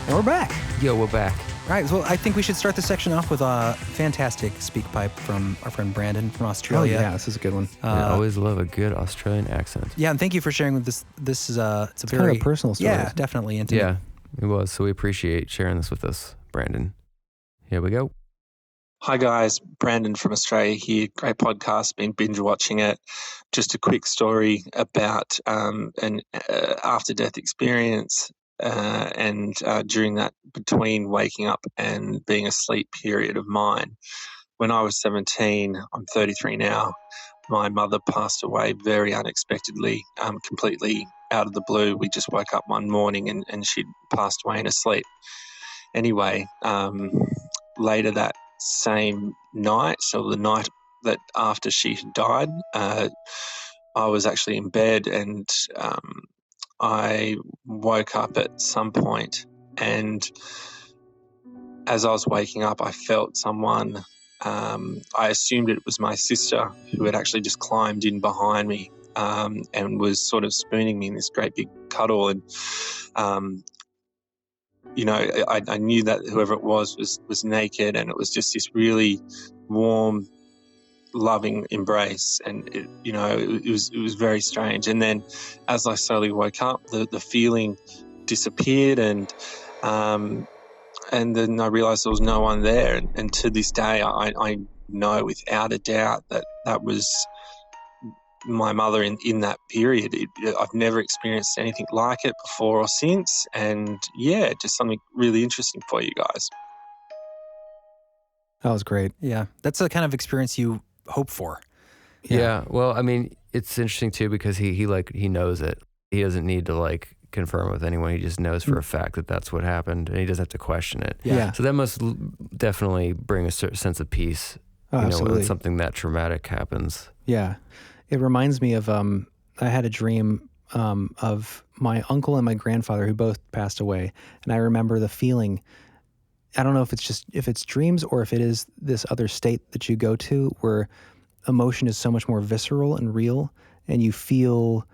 And we're back. Yo, we're back. All right, well, I think we should start the section off with a fantastic speak pipe from our friend Brandon from Australia. Oh, yeah, this is a good one. I always love a good Australian accent. Yeah, and thank you for sharing with this. This is it's a very kind of a personal story. Yeah, definitely intimate. Yeah, it was. So we appreciate sharing this with us, Brandon. Here we go. Hi guys, Brandon from Australia here. Great podcast, been binge watching it. Just a quick story about an after-death experience. And during that between waking up and being asleep period of mine. When I was 17, I'm 33 now, my mother passed away very unexpectedly, completely out of the blue. We just woke up one morning and she'd passed away in her sleep. Anyway, later that same night, so the night that after she had died, I was actually in bed and I woke up at some point, and as I was waking up, I felt someone, I assumed it was my sister who had actually just climbed in behind me and was sort of spooning me in this great big cuddle. And, I knew that whoever it was naked, and it was just this really warm, loving embrace, and it was very strange. And then as I slowly woke up, the feeling disappeared, and then I realized there was no one there, and to this day I know without a doubt that was my mother in that period. I've never experienced anything like it before or since, and yeah, just something really interesting for you guys. That was great. Yeah, that's the kind of experience you hope for. Yeah. Well, I mean, it's interesting too because he knows it. He doesn't need to confirm with anyone. He just knows for a fact that that's what happened, and he doesn't have to question it. Yeah. So that must definitely bring a certain sense of peace. Absolutely. When something that traumatic happens. Yeah. It reminds me of I had a dream of my uncle and my grandfather who both passed away, and I remember the feeling. I don't know if it's dreams or if it is this other state that you go to where emotion is so much more visceral and real, and you feel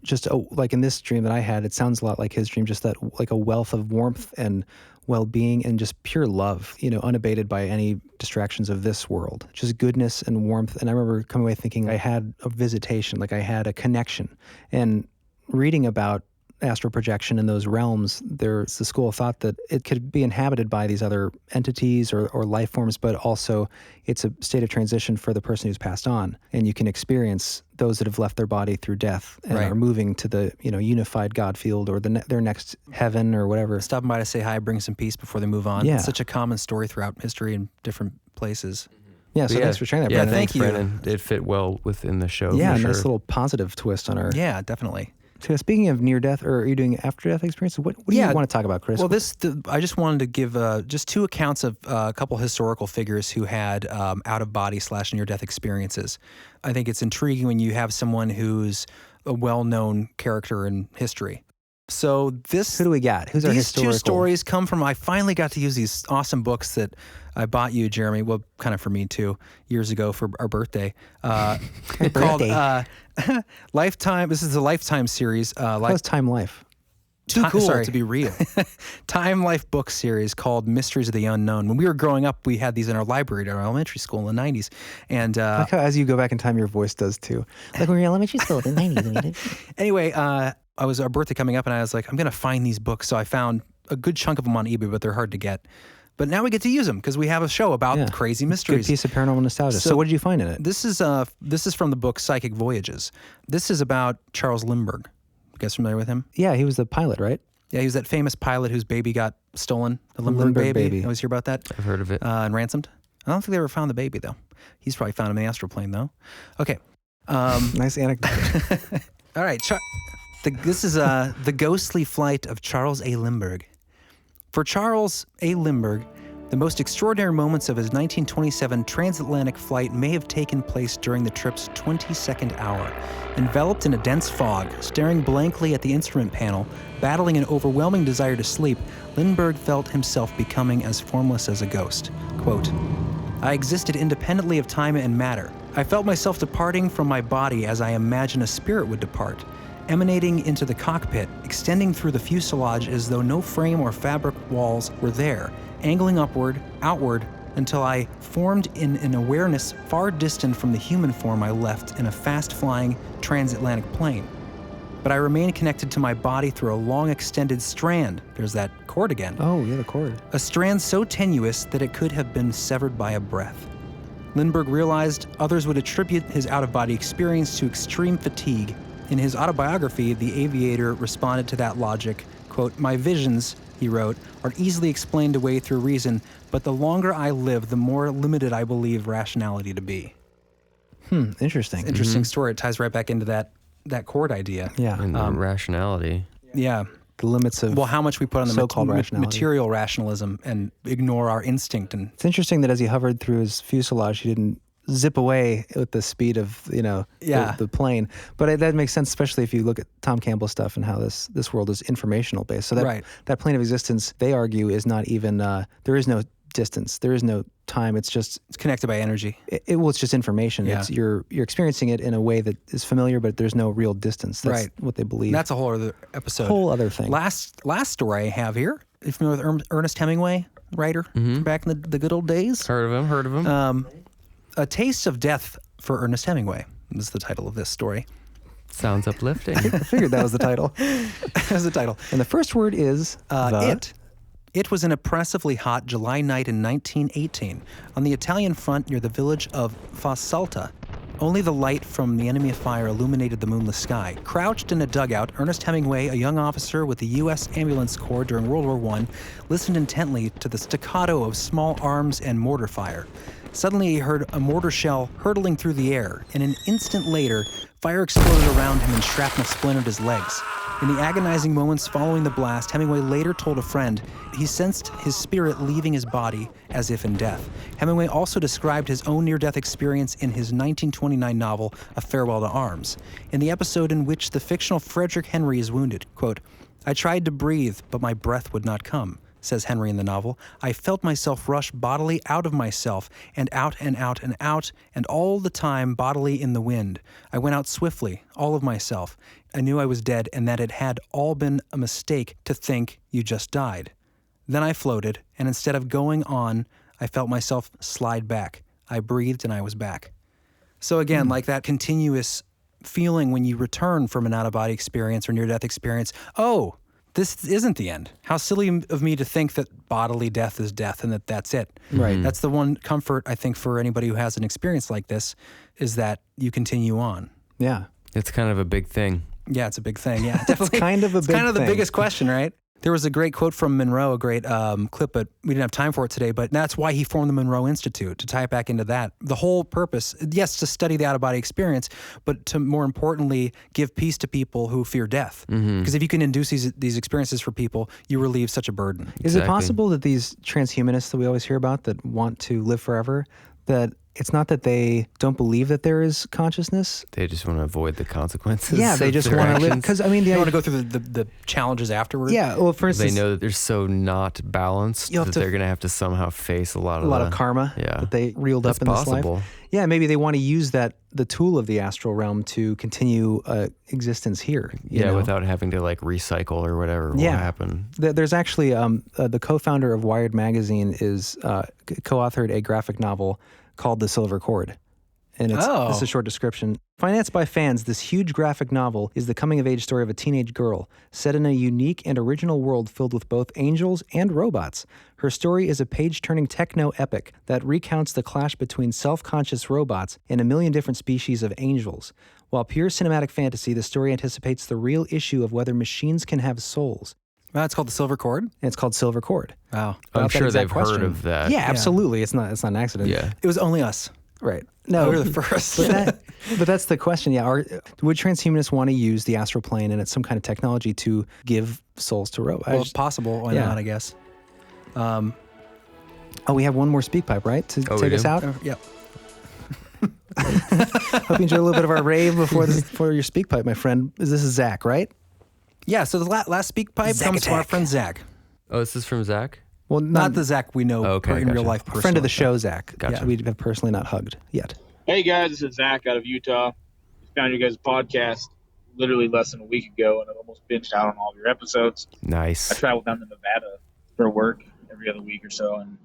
just like in this dream that I had, it sounds a lot like his dream, just that like a wealth of warmth and well-being and just pure love, unabated by any distractions of this world, just goodness and warmth. And I remember coming away thinking I had a visitation, like I had a connection. And reading about astral projection in those realms, there's the school of thought that it could be inhabited by these other entities or life forms, but also it's a state of transition for the person who's passed on. And you can experience those that have left their body through death and are moving to the unified God field or their next heaven or whatever. Stopping by to say hi, bring some peace before they move on. Yeah. It's such a common story throughout history in different places. Yeah, so thanks for sharing that, Yeah, Brandon. thanks, Brandon. It fit well within the show. Yeah, for sure. nice little positive twist on our... Yeah, definitely. So speaking of near-death, or are you doing after-death experiences? What do you want to talk about, Chris? Well, I just wanted to give just two accounts of a couple historical figures who had out-of-body / near-death experiences. I think it's intriguing when you have someone who's a well-known character in history. So who do we got? Who's our historical? These two stories come from, I finally got to use these awesome books that I bought you, Jeremy, well, kind of for me too, years ago for our birthday. Called Lifetime, this is a Lifetime series. How's Time Life? Too cool to be real. Time Life book series called Mysteries of the Unknown. When we were growing up, we had these in our library at our elementary school in the 90s. And like how as you go back in time, your voice does too. Like when we were in elementary school in the 90s. Anyway, I was our birthday coming up, and I was like, I'm going to find these books. So I found a good chunk of them on eBay, but they're hard to get. But now we get to use them because we have a show about crazy mysteries. Good piece of paranormal nostalgia. So what did you find in it? This is from the book Psychic Voyages. This is about Charles Lindbergh. You guys familiar with him? Yeah, he was the pilot, right? Yeah, he was that famous pilot whose baby got stolen. The Lindbergh baby. You always hear about that? I've heard of it. And ransomed. I don't think they ever found the baby, though. He's probably found him in the astral plane, though. Okay. Nice anecdote. All right. This is The Ghostly Flight of Charles A. Lindbergh. For Charles A. Lindbergh, the most extraordinary moments of his 1927 transatlantic flight may have taken place during the trip's 22nd hour. Enveloped in a dense fog, staring blankly at the instrument panel, battling an overwhelming desire to sleep, Lindbergh felt himself becoming as formless as a ghost. Quote, I existed independently of time and matter. I felt myself departing from my body as I imagine a spirit would depart, emanating into the cockpit, extending through the fuselage as though no frame or fabric walls were there, angling upward, outward, until I formed in an awareness far distant from the human form I left in a fast-flying transatlantic plane. But I remained connected to my body through a long extended strand. There's that cord again. Oh, yeah, the cord. A strand so tenuous that it could have been severed by a breath. Lindbergh realized others would attribute his out-of-body experience to extreme fatigue. In his autobiography, the aviator responded to that logic, quote, my visions, he wrote, are easily explained away through reason, but the longer I live, the more limited I believe rationality to be. Interesting. Interesting story. It ties right back into that cord idea. Yeah. And the rationality. Yeah. The limits of how much we put on the so-called rationality. Material rationalism and ignore our instinct. And it's interesting that as he hovered through his fuselage, he didn't zip away with the speed of the plane. But that makes sense, especially if you look at Tom Campbell's stuff and how this world is informational based. So that plane of existence, they argue, is not even there is no distance, there is no time. It's connected by energy. It's just information. Yeah. It's you're experiencing it in a way that is familiar, but there's no real distance. That's what they believe. That's a whole other episode. Whole other thing. Last story I have here. Are you familiar with Ernest Hemingway, writer from back in the good old days? Heard of him. A Taste of Death for Ernest Hemingway is the title of this story. Sounds uplifting. I figured that was the title. That was the title. And the first word is it. It was an oppressively hot July night in 1918 on the Italian front near the village of Fossalta, Only the light from the enemy fire illuminated the moonless sky. Crouched in a dugout, Ernest Hemingway, a young officer with the U.S. Ambulance Corps during World War I, listened intently to the staccato of small arms and mortar fire. Suddenly he heard a mortar shell hurtling through the air, and an instant later, fire exploded around him and shrapnel splintered his legs. In the agonizing moments following the blast, Hemingway later told a friend he sensed his spirit leaving his body as if in death. Hemingway also described his own near-death experience in his 1929 novel, A Farewell to Arms, in the episode in which the fictional Frederick Henry is wounded. Quote, "I tried to breathe, but my breath would not come," says Henry in the novel. "I felt myself rush bodily out of myself, and out and out and out, and all the time bodily in the wind. I went out swiftly, all of myself. I knew I was dead and that it had all been a mistake to think you just died. Then I floated, and instead of going on, I felt myself slide back. I breathed and I was back." So again, like that continuous feeling when you return from an out-of-body experience or near-death experience, oh, this isn't the end. How silly of me to think that bodily death is death and that that's it. Right. That's the one comfort, I think, for anybody who has an experience like this, is that you continue on. Yeah. It's kind of a big thing. Yeah, it's a big thing. Yeah, definitely. kind of a it's big kind of the thing. biggest question, right? There was a great quote from Monroe, a great clip, but we didn't have time for it today. But that's why he formed the Monroe Institute, to tie it back into that. The whole purpose, yes, to study the out-of-body experience, but to more importantly, give peace to people who fear death. Because if you can induce these experiences for people, you relieve such a burden. Is it possible that these transhumanists that we always hear about that want to live forever, that it's not that they don't believe that there is consciousness? They just want to avoid the consequences. Yeah, they just want to live. Because, I mean, they want to go through the challenges afterward. Yeah, well, for instance, they know that they're so not balanced that they're going to have to somehow face a lot of karma that they reeled up in this life. Yeah, maybe they want to use the tool of the astral realm to continue existence here. You know? Without having to like recycle or whatever will happen. There's actually the co-founder of Wired magazine is co-authored a graphic novel called The Silver Cord. And it's a short description. Financed by fans, this huge graphic novel is the coming-of-age story of a teenage girl set in a unique and original world filled with both angels and robots. Her story is a page-turning techno-epic that recounts the clash between self-conscious robots and a million different species of angels. While pure cinematic fantasy, the story anticipates the real issue of whether machines can have souls. Well, it's called The Silver Cord? And it's called Silver Cord. Wow. I'm sure they've heard of that. Yeah, absolutely. It's not an accident. Yeah. It was only us. Right. No, we were the first. But that's the question. Yeah. Would transhumanists want to use the astral plane and it's some kind of technology to give souls to robots? Well, it's possible. Why not, I guess. We have one more speak pipe, right? To take us out? Yep. Hope you enjoyed a little bit of our rave before your speak pipe, my friend. This is Zach, right? Yeah, so the last speak pipe comes from our friend Zach. Oh, this is from Zach? Well, not the Zach we know in real life personally. Friend of the show, Zach. Gotcha. Yeah, we have personally not hugged yet. Hey guys, this is Zach out of Utah. Just found you guys' podcast literally less than a week ago, and I almost binged out on all of your episodes. Nice. I travel down to Nevada for work every other week or so, and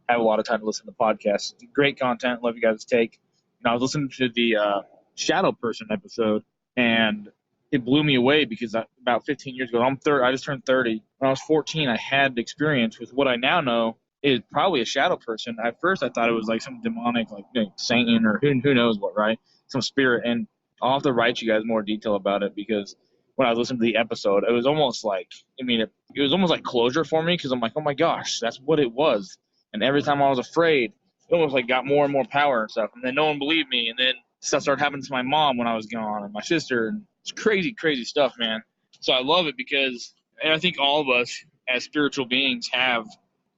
I have a lot of time to listen to podcasts. Great content. Love you guys' take. I was listening to the Shadow Person episode, and it blew me away because about 15 years ago, I just turned 30. When I was 14, I had experience with what I now know is probably a shadow person. At first, I thought it was like some demonic, like Satan or who knows what, right? Some spirit. And I'll have to write you guys more detail about it because when I was listening to the episode, it was almost like, it was almost like closure for me because I'm like, oh my gosh, that's what it was. And every time I was afraid, it almost like got more and more power and stuff. And then no one believed me. And then stuff started happening to my mom when I was gone and my sister. And it's crazy, crazy stuff, man. So I love it because I think all of us as spiritual beings have,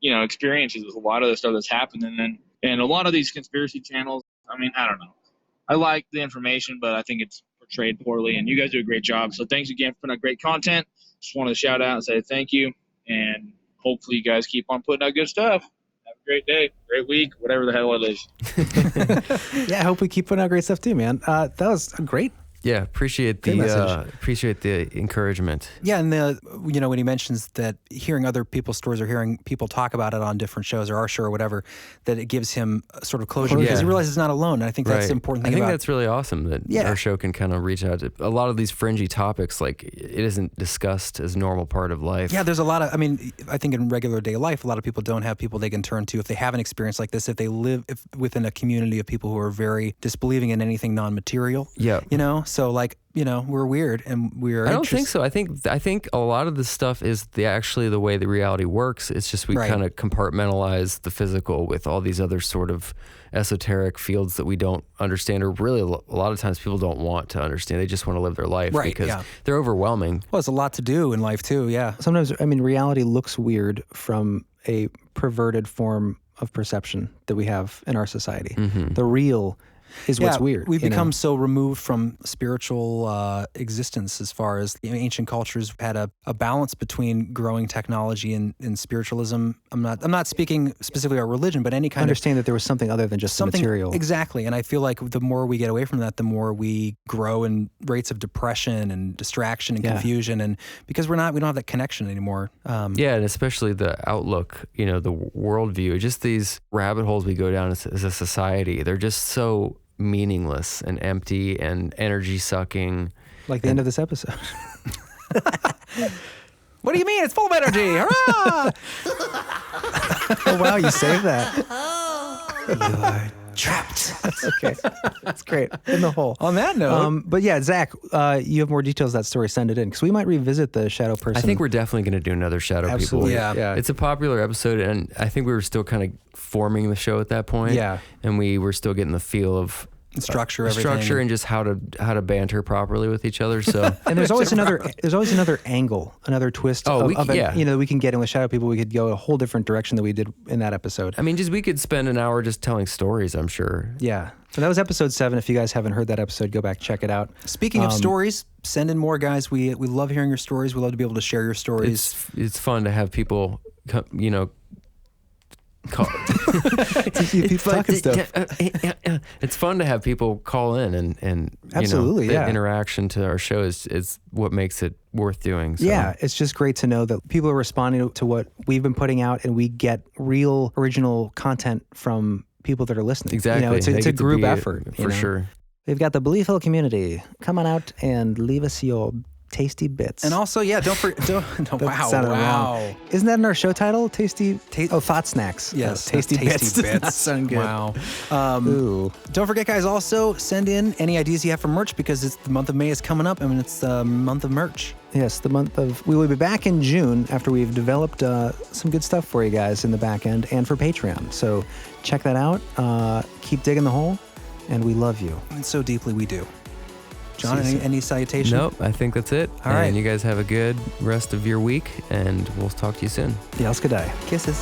experiences with a lot of the stuff that's happened. And a lot of these conspiracy channels, I don't know. I like the information, but I think it's portrayed poorly. And you guys do a great job. So thanks again for putting out great content. Just wanted to shout out and say thank you. And hopefully you guys keep on putting out good stuff. Have a great day, great week, whatever the hell it is. Yeah, I hope we keep putting out great stuff too, man. That was great. Yeah, appreciate Great the encouragement. Yeah, and when he mentions that hearing other people's stories or hearing people talk about it on different shows or our show or whatever, that it gives him a sort of closure because he realizes he's not alone. And I think that's the important thing. I think that's really awesome that our show can kind of reach out to a lot of these fringy topics. Like it isn't discussed as a normal part of life. Yeah, there's a lot of. I mean, I think in regular day life, a lot of people don't have people they can turn to if they have an experience like this. If they live within a community of people who are very disbelieving in anything non-material. Yeah, So like, we're weird and we're. I don't think so. I think a lot of this stuff is actually the way the reality works. It's just we kind of compartmentalize the physical with all these other sort of esoteric fields that we don't understand, or really a lot of times people don't want to understand. They just want to live their life because they're overwhelming. Well, it's a lot to do in life too. Yeah. Sometimes, I mean, reality looks weird from a perverted form of perception that we have in our society. Mm-hmm. The real is what's weird. We've become so removed from spiritual existence as far as ancient cultures had a balance between growing technology and spiritualism. I'm not speaking specifically about religion, but any kind understand that there was something other than just something material. Exactly. And I feel like the more we get away from that, the more we grow in rates of depression and distraction and confusion, and because we don't have that connection anymore. And especially the outlook, the worldview, just these rabbit holes we go down as a society. They're just so meaningless and empty and energy sucking. Like the end of this episode. What do you mean? It's full of energy. Hurrah! Oh, wow, you saved that. You are trapped. That's okay. That's great. In the hole. On that note. But yeah, Zach, you have more details of that story. Send it in because we might revisit the shadow person. I think we're definitely going to do another shadow Absolutely. people. Yeah. It's a popular episode, and I think we were still kind of forming the show at that point. Yeah. And we were still getting the feel of structure and just how to banter properly with each other. So and there's always another angle, another twist. We can get in with shadow people. We could go a whole different direction than we did in that episode. I mean, we could spend an hour just telling stories, I'm sure. Yeah. So that was episode 7. If you guys haven't heard that episode, go back, check it out. Speaking of stories, send in more, guys. We love hearing your stories. We love to be able to share your stories. It's fun to have people, it's fun to have people call in and absolutely, the interaction to our show is what makes it worth doing. So. Yeah, it's just great to know that people are responding to what we've been putting out, and we get real original content from people that are listening. Exactly, it's a group effort for sure. We've got the Beliefful community. Come on out and leave us your tasty bits. And also, don't forget. Wow. Isn't that in our show title? Thought Snacks. Yes. Tasty Bits. Does not sound good. Wow. Don't forget, guys, also send in any ideas you have for merch because the month of May is coming up. I mean, it's the month of merch. Yes, we will be back in June after we've developed some good stuff for you guys in the back end and for Patreon. So check that out. Keep digging the hole, and we love you. And so deeply we do. John, any salutation? Nope, I think that's it. All right. And you guys have a good rest of your week, and we'll talk to you soon. Yelska die. Kisses.